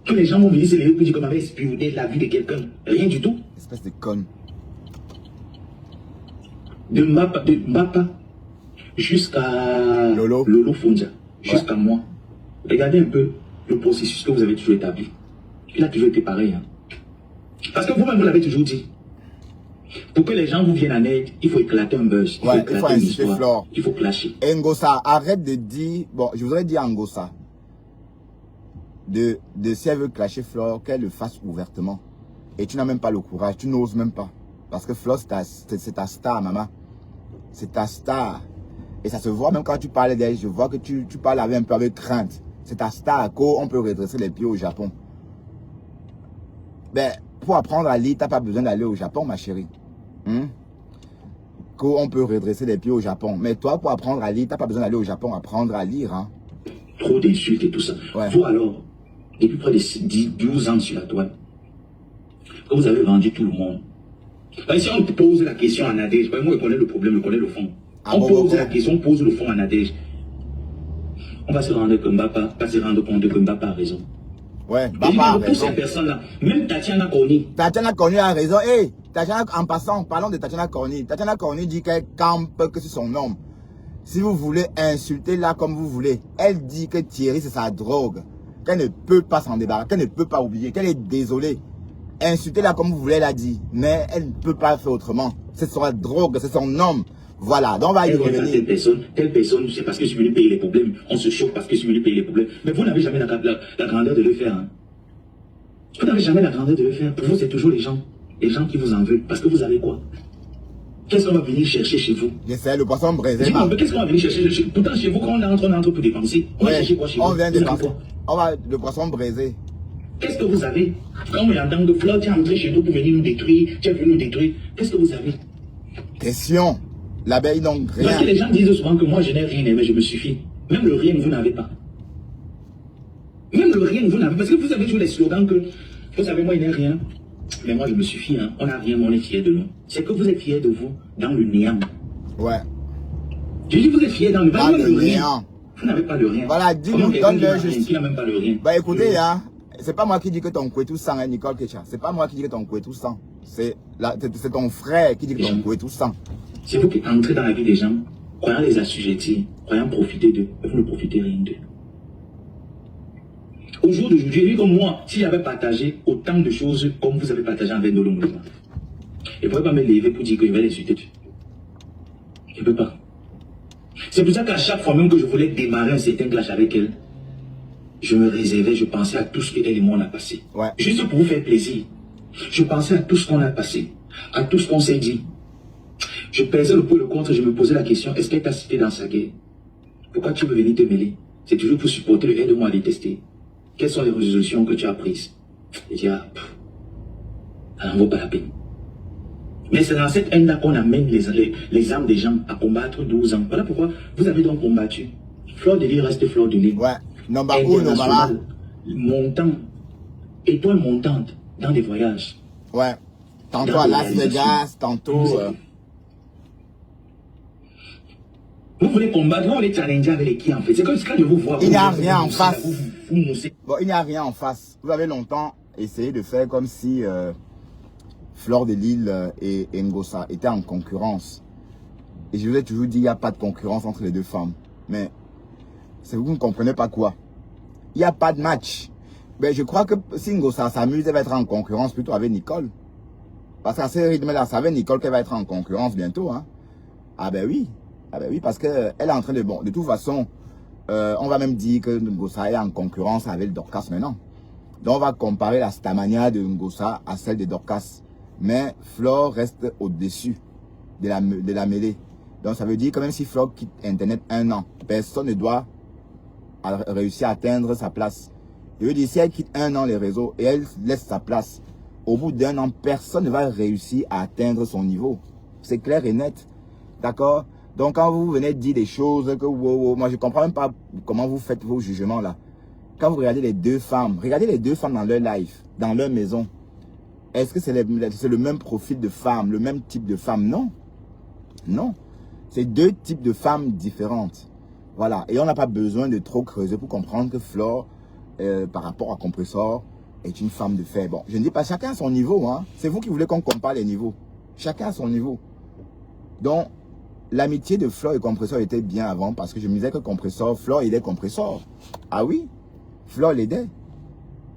Que les gens vont venir se lever pour dire que m'avait espionné la vie de quelqu'un. Rien du tout. Espèce de conne. De Mbapa jusqu'à Lolo Fondia, jusqu'à moi. Regardez un peu le processus que vous avez toujours établi. Il a toujours été pareil. Hein. Parce que vous-même, vous l'avez toujours dit. Pour que les gens vous viennent en aide, il faut éclater un buzz. Il faut éclater une histoire. Il faut clasher. Et Ngossa, arrête de dire... Bon, je voudrais dire à Ngossa, si elle veut clasher Flore, qu'elle le fasse ouvertement. Et tu n'as même pas le courage, tu n'oses même pas. Parce que Flore, c'est ta star, maman. C'est ta star. Et ça se voit même quand tu parles d'elle, je vois que tu parles avec un peu avec crainte. C'est ta star, on peut redresser les pieds au Japon. Ben, pour apprendre à lire, tu n'as pas besoin d'aller au Japon, ma chérie. On peut redresser les pieds au Japon. Mais toi, pour apprendre à lire, tu n'as pas besoin d'aller au Japon apprendre à lire. Hein. Trop d'insultes et tout ça. Ouais. Vous alors, depuis près de 12 ans sur la toile, que vous avez vendu tout le monde. Si on pose la question à Nadège, moi je connais le problème, je connais le fond. On pose la question, on pose le fond à Nadège. On va se rendre que Mbapa, va se rendre compte que Mbapa a raison. Ouais, Mbapa a raison. Pour ces personnes-là, même Tatiana Corny. Tatiana Corny a raison. Hey, Tatiana, en passant, parlons de Tatiana Corny. Tatiana Corny dit qu'elle campe que c'est son homme. Si vous voulez insulter là comme vous voulez, elle dit que Thierry c'est sa drogue. Qu'elle ne peut pas s'en débarrasser, qu'elle ne peut pas oublier, qu'elle est désolée. Insultez-la comme vous voulez, elle a dit. Mais elle ne peut pas faire autrement. C'est sa drogue, c'est son homme. Voilà, donc on va y revenir. Telle personne, c'est parce que je suis venu payer les problèmes. On se choque parce que je suis venu payer les problèmes. Mais vous n'avez jamais la grandeur de le faire. Hein. Vous n'avez jamais la grandeur de le faire. Pour vous, c'est toujours les gens qui vous en veulent. Parce que vous avez quoi? Qu'est-ce qu'on va venir chercher chez vous? J'essaie le poisson braisé. Qu'est-ce qu'on va venir chercher chez vous? Pourtant, chez vous, quand on entre pour dépenser, on va chercher quoi chez vous? On vient dépenser. On va le poisson braisé. Qu'est-ce que vous avez? Quand on entend que Flore, tu es entré chez nous pour venir nous détruire, tu es venu nous détruire, qu'est-ce que vous avez? Question. L'abeille donc rien. Parce que les gens disent souvent que moi je n'ai rien, mais je me suffis. Même le rien, vous n'avez pas. Même le rien, vous n'avez pas. Parce que vous avez toujours les slogans que, vous savez, moi je n'ai rien, mais moi je me suffis. Hein. On n'a rien, mais on est fiers de nous. C'est que vous êtes fiers de vous dans le néant. Ouais. Je dis vous êtes fiers dans le néant. Vous n'avez pas le rien. Voilà, dis-nous, donne-le juste. Qui n'a même pas le rien. Bah écoutez, hein, c'est pas moi qui dis que ton couet tout sang, hein, Nicole Kecha. C'est pas moi qui dis que ton couet tout sang. C'est ton frère qui dit que ton couet tout sang. C'est vous qui entrez dans la vie des gens, croyant les assujettir, croyant profiter d'eux, mais vous ne profitez rien d'eux. Au jour d'aujourd'hui, vu comme moi, si j'avais partagé autant de choses comme vous avez partagé avec Ndolo Ngoma, je ne pourrais pas me lever pour dire que je vais l'insulter. Je ne peux pas. C'est pour ça qu'à chaque fois même que je voulais démarrer un certain clash avec elle, je me réservais, je pensais à tout ce qu'elle et moi on a passé. Ouais. Juste pour vous faire plaisir. Je pensais à tout ce qu'on a passé, à tout ce qu'on s'est dit. Je pesais le pour et le contre, je me posais la question, est-ce qu'elle t'a cité dans sa guerre? Pourquoi tu veux venir te mêler? C'est toujours pour supporter le aide-moi à détester. Quelles sont les résolutions que tu as prises? Je dis, ça n'en vaut pas la peine. Mais c'est dans cette haine-là qu'on amène les âmes des gens à combattre 12 ans. Voilà pourquoi vous avez donc combattu. Flore de Lys reste Flore de Lys. Ouais, number 1, maman. Montant, étoile montante dans des voyages. Ouais, tantôt à Las Vegas, tantôt... Vous voulez combattre, vous voulez challenger avec les qui en fait. C'est comme quand je vous vois. Il n'y a rien en face. Bon, il n'y a rien en face. Vous avez longtemps essayé de faire comme si Fleur de Lille et Ngossa étaient en concurrence. Et je vous ai toujours dit, il n'y a pas de concurrence entre les deux femmes. Mais c'est vous ne comprenez pas quoi. Il n'y a pas de match. Mais je crois que si Ngossa s'amuse, elle va être en concurrence plutôt avec Nicole. Parce qu'à ce rythme-là, ça avec Nicole qu'elle va être en concurrence bientôt. Hein. Ah ben oui. Ah ben oui, parce qu'elle est en train de... Bon, de toute façon, on va même dire que Ngossa est en concurrence avec Dorcas maintenant. Donc on va comparer la stamania de Ngossa à celle de Dorcas. Mais Flore reste au-dessus de la mêlée. Donc ça veut dire que même si Flore quitte Internet 1 an, personne ne doit réussir à atteindre sa place. Je veux dire, si elle quitte 1 an les réseaux et elle laisse sa place, au bout d'1 an, personne ne va réussir à atteindre son niveau. C'est clair et net. D'accord? Donc quand vous venez dire des choses que wow, moi je ne comprends même pas comment vous faites vos jugements là. Quand vous regardez les deux femmes dans leur live, dans leur maison, est-ce que c'est le même profil de femme, le même type de femme? Non. Non. C'est deux types de femmes différentes. Voilà. Et on n'a pas besoin de trop creuser pour comprendre que Flore, par rapport à Compressor, est une femme de fer. Bon, je ne dis pas chacun à son niveau. Hein. C'est vous qui voulez qu'on compare les niveaux. Chacun à son niveau. Donc, l'amitié de Flore et Compressor était bien avant parce que je me disais que Flore aidait Compressor. Ah oui, Flore l'aidait.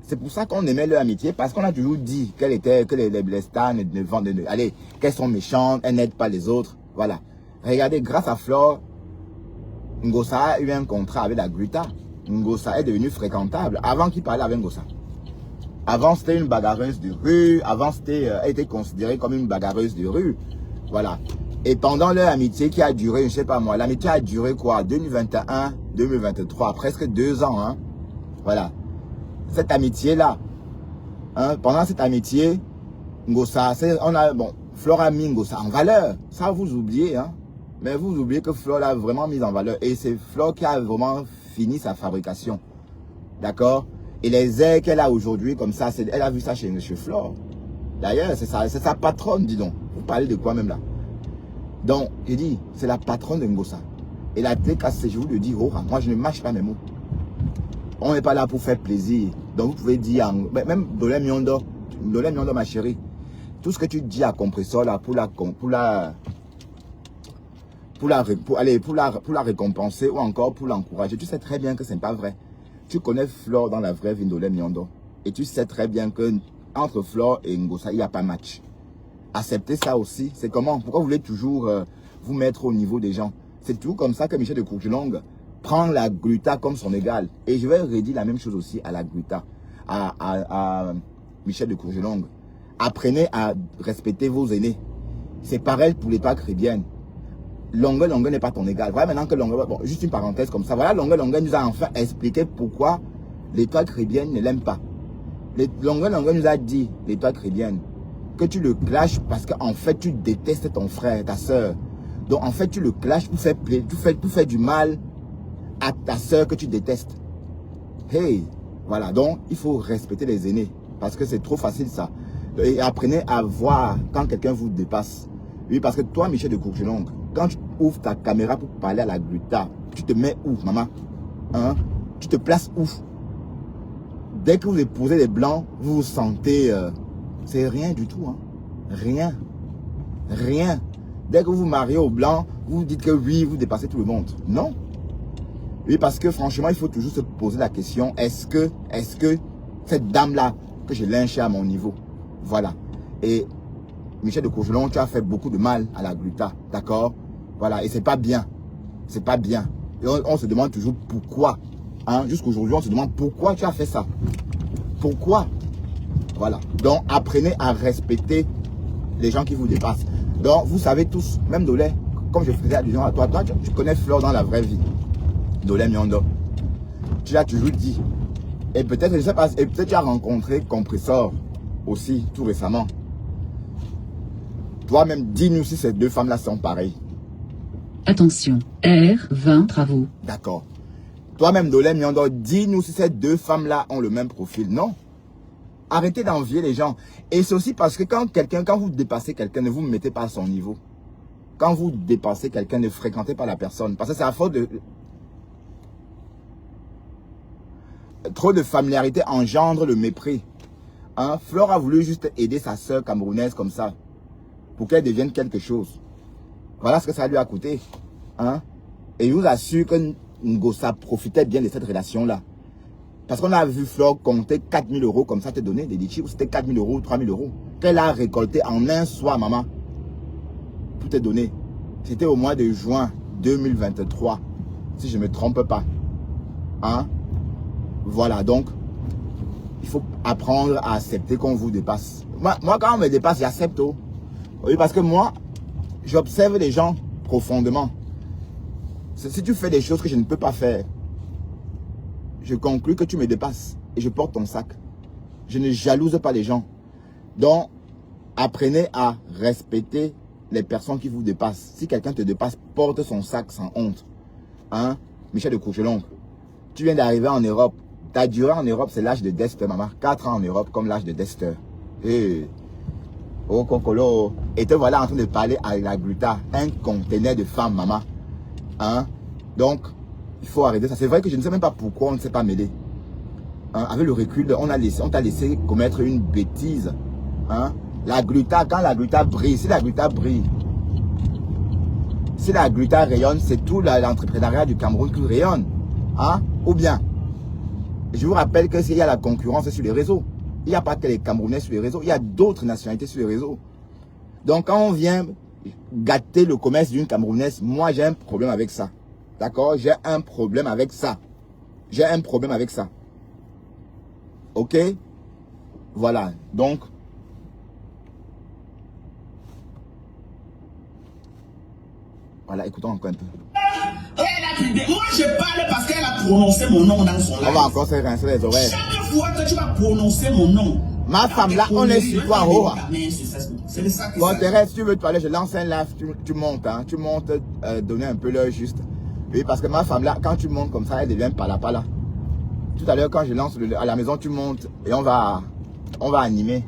C'est pour ça qu'on aimait leur amitié, parce qu'on a toujours dit que les stars qu'elles sont méchantes, elles n'aident pas les autres. Voilà. Regardez, grâce à Flore, Ngossa a eu un contrat avec la Gruta. Ngossa est devenue fréquentable avant qu'il parlait avec Ngossa. Avant, c'était une bagarreuse de rue. Avant, elle était considérée comme une bagarreuse de rue. Voilà. Et pendant leur amitié qui a duré, je ne sais pas moi, l'amitié a duré quoi? 2021, 2023, presque 2 ans. Hein? Voilà. Cette amitié-là, hein, pendant cette amitié, Ngossa, Flore a mis Ngossa en valeur. Ça, vous oubliez. Hein? Mais vous oubliez que Flore l'a vraiment mis en valeur. Et c'est Flore qui a vraiment fini sa fabrication. D'accord? Et les airs qu'elle a aujourd'hui, comme ça, elle a vu ça chez Flore. D'ailleurs, c'est sa patronne, dis donc. Vous parlez de quoi même là? Donc, j'ai dit, c'est la patronne de Ngossa. Et la TKC, je vous le dis, moi je ne mâche pas mes mots. On n'est pas là pour faire plaisir. Donc vous pouvez dire, même Dolé Miondo, ma chérie, tout ce que tu dis à Compressor là, pour la récompenser ou encore pour l'encourager, tu sais très bien que ce n'est pas vrai. Tu connais Flore dans la vraie vie Dolé Miondo. Et tu sais très bien que entre Flore et Ngossa, il n'y a pas match. Acceptez ça aussi. C'est comment? Pourquoi vous voulez toujours vous mettre au niveau des gens? C'est tout comme ça que Michel de Courgelongue prend la Gruta comme son égal. Et je vais redire la même chose aussi à la Gruta, à Michel de Courgelongue. Apprenez à respecter vos aînés. C'est pareil pour l'étoile caribéenne. Longue n'est pas ton égal. Voilà maintenant que Longue, bon, juste une parenthèse comme ça. Voilà, Longue nous a enfin expliqué pourquoi l'étoile caribéenne ne l'aime pas. Longue nous a dit, l'étoile caribéenne, que tu le clashes parce qu'en fait tu détestes ton frère, ta soeur. Donc en fait tu le clashes pour faire plaisir, tu fais du mal à ta soeur que tu détestes. Hey, voilà, donc il faut respecter les aînés parce que c'est trop facile ça. Et apprenez à voir quand quelqu'un vous dépasse. Oui, parce que toi, Michel de Courgelongue, quand tu ouvres ta caméra pour parler à la Gruta, tu te mets où, maman? Hein? Tu te places où? Dès que vous épousez les blancs, vous vous sentez... c'est rien du tout. Hein? Rien. Rien. Dès que vous vous mariez aux blancs, vous dites que oui, vous dépassez tout le monde. Non. Oui, parce que franchement, il faut toujours se poser la question, est-ce que cette dame-là, que j'ai lynchée à mon niveau? Voilà. Et Michel de Courgelongue, tu as fait beaucoup de mal à la Gruta. D'accord? Voilà. Et c'est pas bien. C'est pas bien. Et on se demande toujours pourquoi. Hein? Jusqu'aujourd'hui, on se demande pourquoi tu as fait ça. Pourquoi? Voilà. Donc, apprenez à respecter les gens qui vous dépassent. Donc, vous savez tous, même Dolé, comme je faisais allusion à toi, tu connais Flore dans la vraie vie. Dolé Miondo. Tu l'as toujours dit. Et peut-être, je ne sais pas, et peut-être tu as rencontré Compressor aussi, tout récemment. Toi-même, dis-nous si ces deux femmes-là sont pareilles. Attention, R20 travaux. D'accord. Toi-même, Dolé Miondo, dis-nous si ces deux femmes-là ont le même profil. Non. Arrêtez d'envier les gens. Et c'est aussi parce que quand vous dépassez quelqu'un, ne vous mettez pas à son niveau. quand vous dépassez quelqu'un, ne fréquentez pas la personne. Parce que c'est à faute de... Trop de familiarité engendre le mépris. Hein? Fleur a voulu juste aider sa sœur camerounaise comme ça. Pour qu'elle devienne quelque chose. Voilà ce que ça lui a coûté. Hein? Et je vous assure que Ngossa profitait bien de cette relation-là. Parce qu'on a vu Fleur compter 4 000 € comme ça te donner des litchis. Ou c'était 4 000 € ou 3 000 € qu'elle a récolté en un soir, maman. Pour te donner. C'était au mois de juin 2023. Si je ne me trompe pas. Hein? Voilà, donc, il faut apprendre à accepter qu'on vous dépasse. Moi, quand on me dépasse, j'accepte. Oh. Oui, parce que moi, j'observe les gens profondément. Si tu fais des choses que je ne peux pas faire, je conclus que tu me dépasses et je porte ton sac. Je ne jalouse pas les gens. Donc, apprenez à respecter les personnes qui vous dépassent. Si quelqu'un te dépasse, porte son sac sans honte. Hein? Michel de Courgelonc, tu viens d'arriver en Europe. Ta durée en Europe, c'est l'âge de Dexter, maman. 4 ans en Europe, comme l'âge de Dexter. Et... oh, Kokolo. Et te voilà en train de parler à la Gluta. Un conteneur de femmes, maman. Hein? Donc, il faut arrêter ça. C'est vrai que je ne sais même pas pourquoi on ne s'est pas mêlé. Hein? Avec le recul, on t'a laissé commettre une bêtise. Hein? La Gluta, quand la Gluta brille, si la Gluta brille, si la Gluta rayonne, c'est tout l'entrepreneuriat du Cameroun qui rayonne. Hein? Ou bien, je vous rappelle que s'il y a la concurrence sur les réseaux, il n'y a pas que les Camerounais sur les réseaux, il y a d'autres nationalités sur les réseaux. Donc quand on vient gâter le commerce d'une Camerounaise, moi j'ai un problème avec ça. D'accord? J'ai un problème avec ça. J'ai un problème avec ça. Ok? Voilà. Donc, voilà, écoutons encore un peu. Moi, je parle parce qu'elle a prononcé mon nom dans son live. On va encore se rincer les oreilles. Chaque fois que tu vas prononcer mon nom. Ma femme, là, on est sur toi, Roa. C'est de ça que bon, Thérèse, si tu veux te parler, je lance un live, tu montes, hein. Tu montes, donner un peu l'heure juste. Oui, parce que ma femme, là, quand tu montes comme ça, elle devient pala. Tout à l'heure, quand je lance à la maison, tu montes et on va animer.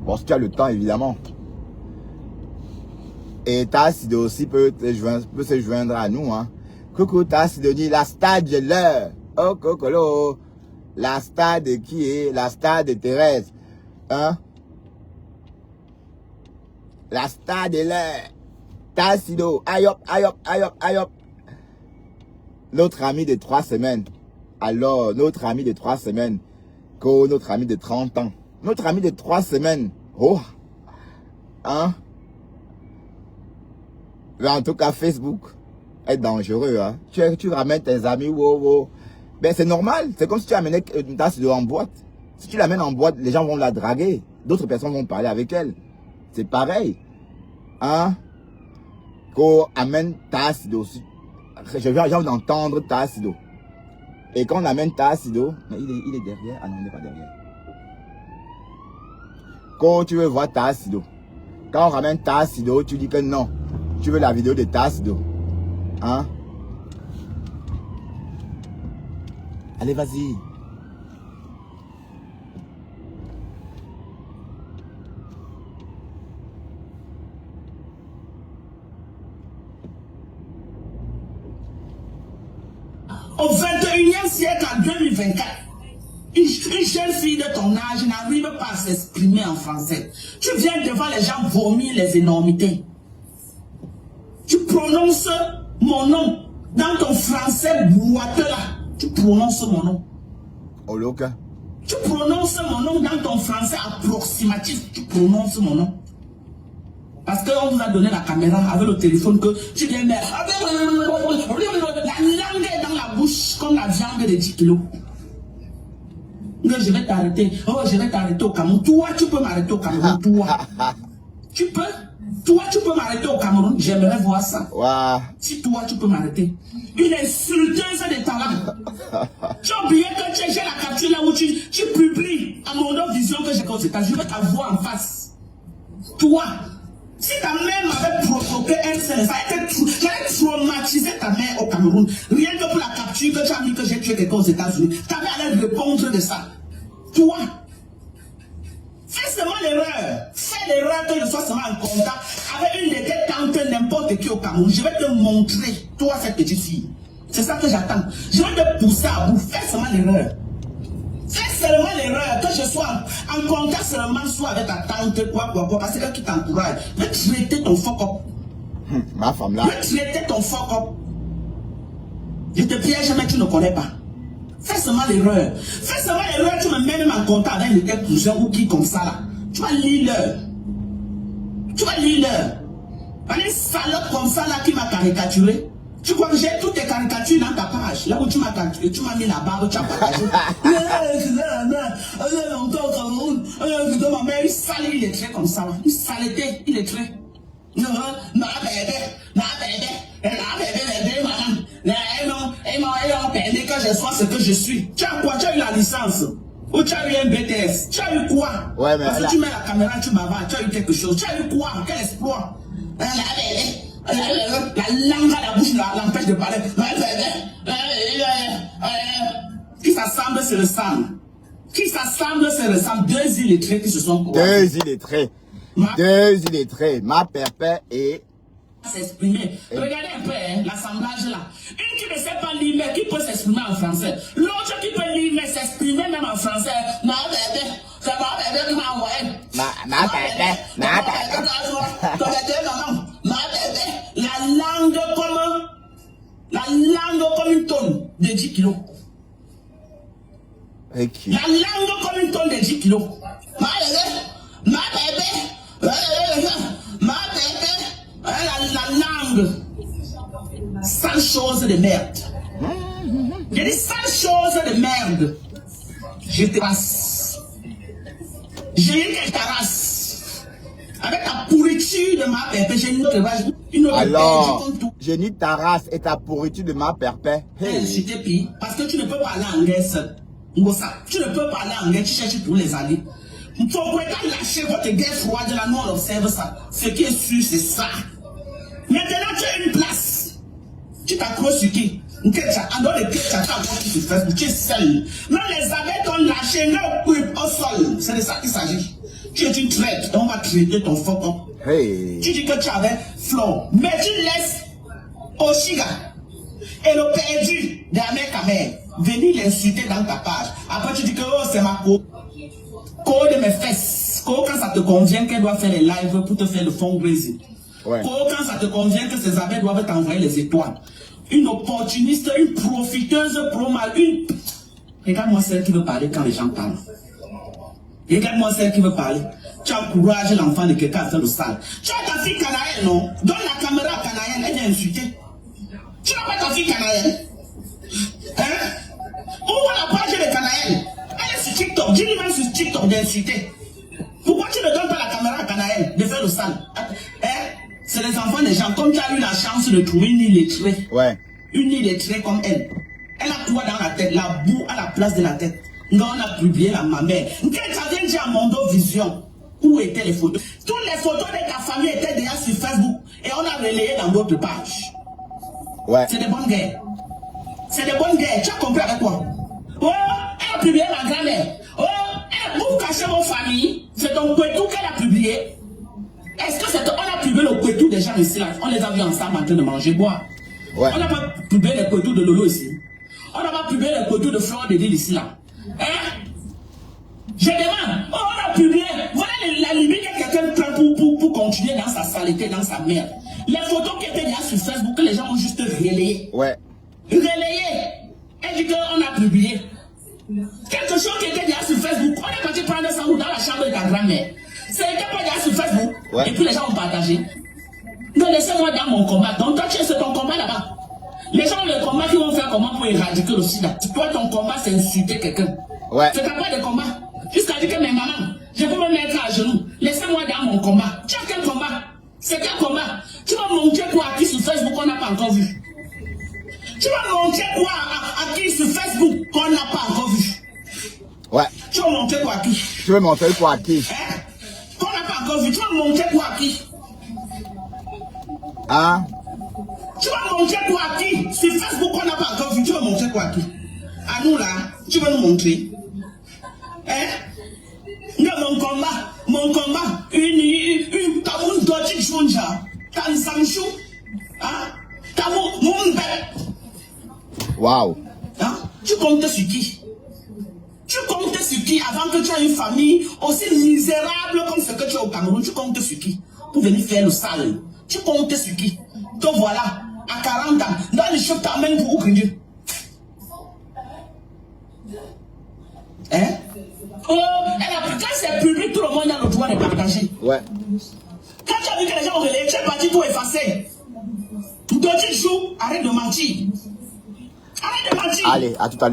Bon, si tu as le temps, évidemment. Et Tassido aussi peut se joindre à nous, hein. Coucou Tassido dit la stade de l'heure. Oh, Kokolo. La stade de qui est? La stade de Thérèse. Hein? La stade de l'heure. Tassido. Aïe hop. Notre ami de 3 semaines. Alors, notre ami de 3 semaines. Notre ami de 30 ans. Notre ami de 3 semaines. Oh. Hein? Mais en tout cas, Facebook est dangereux. Hein? Tu ramènes tes amis. Wow. Ben, c'est normal. C'est comme si tu amenais une tasse en boîte. Si tu l'amènes en boîte, les gens vont la draguer. D'autres personnes vont parler avec elle. C'est pareil. Hein? Qu'on amène tasse aussi. J'ai envie d'entendre tasse d'eau. Et quand on amène tasse d'eau, il est derrière. Ah non, il n'est pas derrière. Quand tu veux voir tasse d'eau. Quand on ramène tasse d'eau, tu dis que non. Tu veux la vidéo de tasse d'eau. Hein? Allez, vas-y. Au 21e siècle, en 2024, une jeune fille de ton âge n'arrive pas à s'exprimer en français. Tu viens devant les gens vomir les énormités. Tu prononces mon nom dans ton français boiteux là. Tu prononces mon nom. Oloka. Tu prononces mon nom dans ton français approximatif. Tu prononces mon nom. Parce qu'on vous a donné la caméra avec le téléphone que tu viens mettre. La langue est dans la bouche comme la viande de 10 kilos. Je vais t'arrêter. Oh, je vais t'arrêter au Cameroun. Toi, tu peux m'arrêter au Cameroun. Tu peux. Toi, tu peux m'arrêter au Cameroun. J'aimerais voir ça. Wow. Si toi, tu peux m'arrêter. Une insulteuse de talent. Tu as oublié que j'ai la capture là où tu publies à mon nom vision que j'ai aux États-Unis. Je vais t'avoir en face. Toi. Si ta mère m'avait provoqué un seul, j'allais traumatiser ta mère au Cameroun. Rien que pour la capture que tu as mis que j'ai tué quelqu'un aux États-Unis. Ta mère allait répondre de ça. Toi. Fais seulement l'erreur. Fais l'erreur erreur que je sois seulement en contact avec une de tes tantes, n'importe qui au Cameroun. Je vais te montrer, toi, cette petite fille. C'est ça que j'attends. Je vais te pousser à bout. Fais seulement l'erreur. Fais seulement l'erreur que je sois en contact seulement soit avec ta tante, quoi, parce que qui t'encourage. Je vais traiter ton fuck up. Ma femme là. Je vais traiter ton fuck up. Je te piège, mais tu ne connais pas. Fais seulement l'erreur. Fais seulement l'erreur, tu me mets même en contact avec tes cousins ou qui comme ça là. Tu vas lire leur. Tu vas lire leur. Une salope comme ça là qui m'a caricaturé. Tu crois que j'ai toutes tes caricatures dans ta page. Là où tu m'as caricaturé, tu m'as mis la barbe, tu as partagé. Ma mère, il salé, il est très comme ça. Il saleté, il est très. Non, ma bébé, madame. Non, permis que je sois ce que je suis. Tu as quoi? Tu as eu la licence? Ou tu as eu un BTS? Tu as eu quoi? Ouais, mais parce que tu mets la caméra, tu m'avances, tu as eu quelque chose. Tu as eu quoi? Quel exploit? La langue à la bouche l'empêche de parler. Qui s'assemble, c'est le sang. Qui s'assemble, c'est le sang. Deux illettrés qui se sont croisés. Deux illettrés. Deux illettrés. Ma pépère et... s'exprimer. Regardez un peu l'assemblage là. Une qui ne sait pas lire mais qui peut s'exprimer en français. L'autre qui peut lire mais s'exprimer même en français. Ma bébé, c'est ma bébé qui m'a envoyé. Ma bébé. Ma bébé, la langue comme une tonne de 10 kilos. Okay. La langue comme une tonne de 10 kilos. Ma bébé, la langue. Sale chose de merde. J'ai dit sale chose de merde. Je te rasse. J'ai eu que ta race. Avec ta pourriture de ma pépé, j'ai une autre race. Alors, j'ai ni ta race et ta pourriture de ma pépé. Je t'ai pris. Parce que tu ne peux parler anglais seul. Tu ne peux parler anglais, tu cherches pour les alliés. Il faut lâcher votre guerre froide, là, nous on observe ça. Ce qui est sûr, c'est ça. Maintenant, tu as une place. Tu t'accroches sur qui? En dehors de qui tu as accroché sur Facebook, tu es seul. Même les abeilles t'ont lâché, non, au sol. C'est de ça qu'il s'agit. Tu es une traite, et on va traiter ton faucon. Hey. Tu dis que tu avais Flore, mais tu laisses Oshiga et le perdu d'Amérique venir l'insulter dans ta page. Après, tu dis que oh, c'est ma co de mes fesses. Quand ça te convient qu'elle doit faire les lives pour te faire le fundraising. Ouais. Quand ça te convient que ces abeilles doivent t'envoyer les étoiles. Une opportuniste, une profiteuse, pro-mal, une... Regarde-moi celle qui veut parler quand les gens parlent. Regarde-moi celle qui veut parler. Tu encourages l'enfant de quelqu'un à faire le sale. Tu as ta fille canadienne, non? Donne la caméra à canadienne, elle vient insulter. Tu n'as pas ta fille canadienne? Hein? Où va la page de canadienne? Elle est sur TikTok. Dis-lui même sur TikTok d'insulter. Pourquoi tu ne donnes pas la caméra à canadienne de faire le sale? Hein? C'est les enfants des gens. Comme tu as eu la chance de trouver une illettrée. Ouais. Une illettrée comme elle. Elle a quoi dans la tête? La boue à la place de la tête. Non, on a publié la mamère. Quand tu viens dire à Mondo Vision, où étaient les photos? Toutes les photos de ta famille étaient déjà sur Facebook. Et on a relayé dans d'autres pages. Ouais. C'est des bonnes guerres. C'est des bonnes guerres. Tu as compris avec quoi? Oh, elle a publié ma grand-mère. Oh, elle pour cacher mon famille. C'est ton couetou qu'elle a publié. Est-ce que c'est on a publié le couetou des gens ici là? On les a vus ensemble en train de manger, boire. Ouais. On n'a pas publié les couetous de Lolo ici. On n'a pas publié les couetous de Flore de Lille ici là. Hein? Je demande. Oh, on a publié. Voilà la limite que quelqu'un prend pour continuer dans sa saleté, dans sa merde. Les photos qui étaient déjà sur Facebook, que les gens ont juste relayées. Ouais. Relayées. Elle dit qu'on a publié. Quelque chose qui était déjà sur Facebook. On est parti prendre ça dans la chambre de ta grand-mère. C'était pas déjà sur Facebook. Ouais. Et puis les gens ont partagé. Donc laissez-moi dans mon combat. Donc toi, c'est ton combat là-bas. Les gens ont le combat qui vont faire comment pour éradiquer le sida. Toi, ton combat, c'est insulter quelqu'un. Ouais. C'est pas de combat. Jusqu'à dire que mes mamans, je peux me mettre à genoux. Laissez-moi dans mon combat. Tu as quel combat? C'est quel combat? Tu vas montrer quoi à qui sur Facebook qu'on n'a pas encore vu? Tu vas montrer quoi à qui sur Facebook qu'on n'a pas encore vu? Ouais. Tu vas montrer quoi à qui? Tu veux montrer quoi à qui? Hein? Qu'on n'a pas encore vu. Tu vas montrer quoi à qui? Hein? Tu vas montrer quoi à qui? Sur Facebook qu'on n'a pas encore vu. Tu vas montrer quoi à qui? À nous là, tu vas nous montrer. Hein? Non, mon combat. mon combat, une Tamoun Dodji Junja, Tansamchou, hein, Tamoun Mumbe. Waouh. Hein? Tu comptes sur qui? Tu comptes sur qui avant que tu aies une famille aussi misérable comme ce que tu as au Cameroun? Tu comptes sur qui pour venir faire le sale? Tu comptes sur qui? Donc voilà, à 40 ans, dans les choses t'amènes pour ouvrir. Hein? Oh, quand c'est public, tout le monde a le droit de partager. Ouais. Quand tu as vu que les gens ont relayé, tu es parti pour effacer. D'autres jours, arrête de mentir. Arrête de mentir. Allez, à tout à l'heure.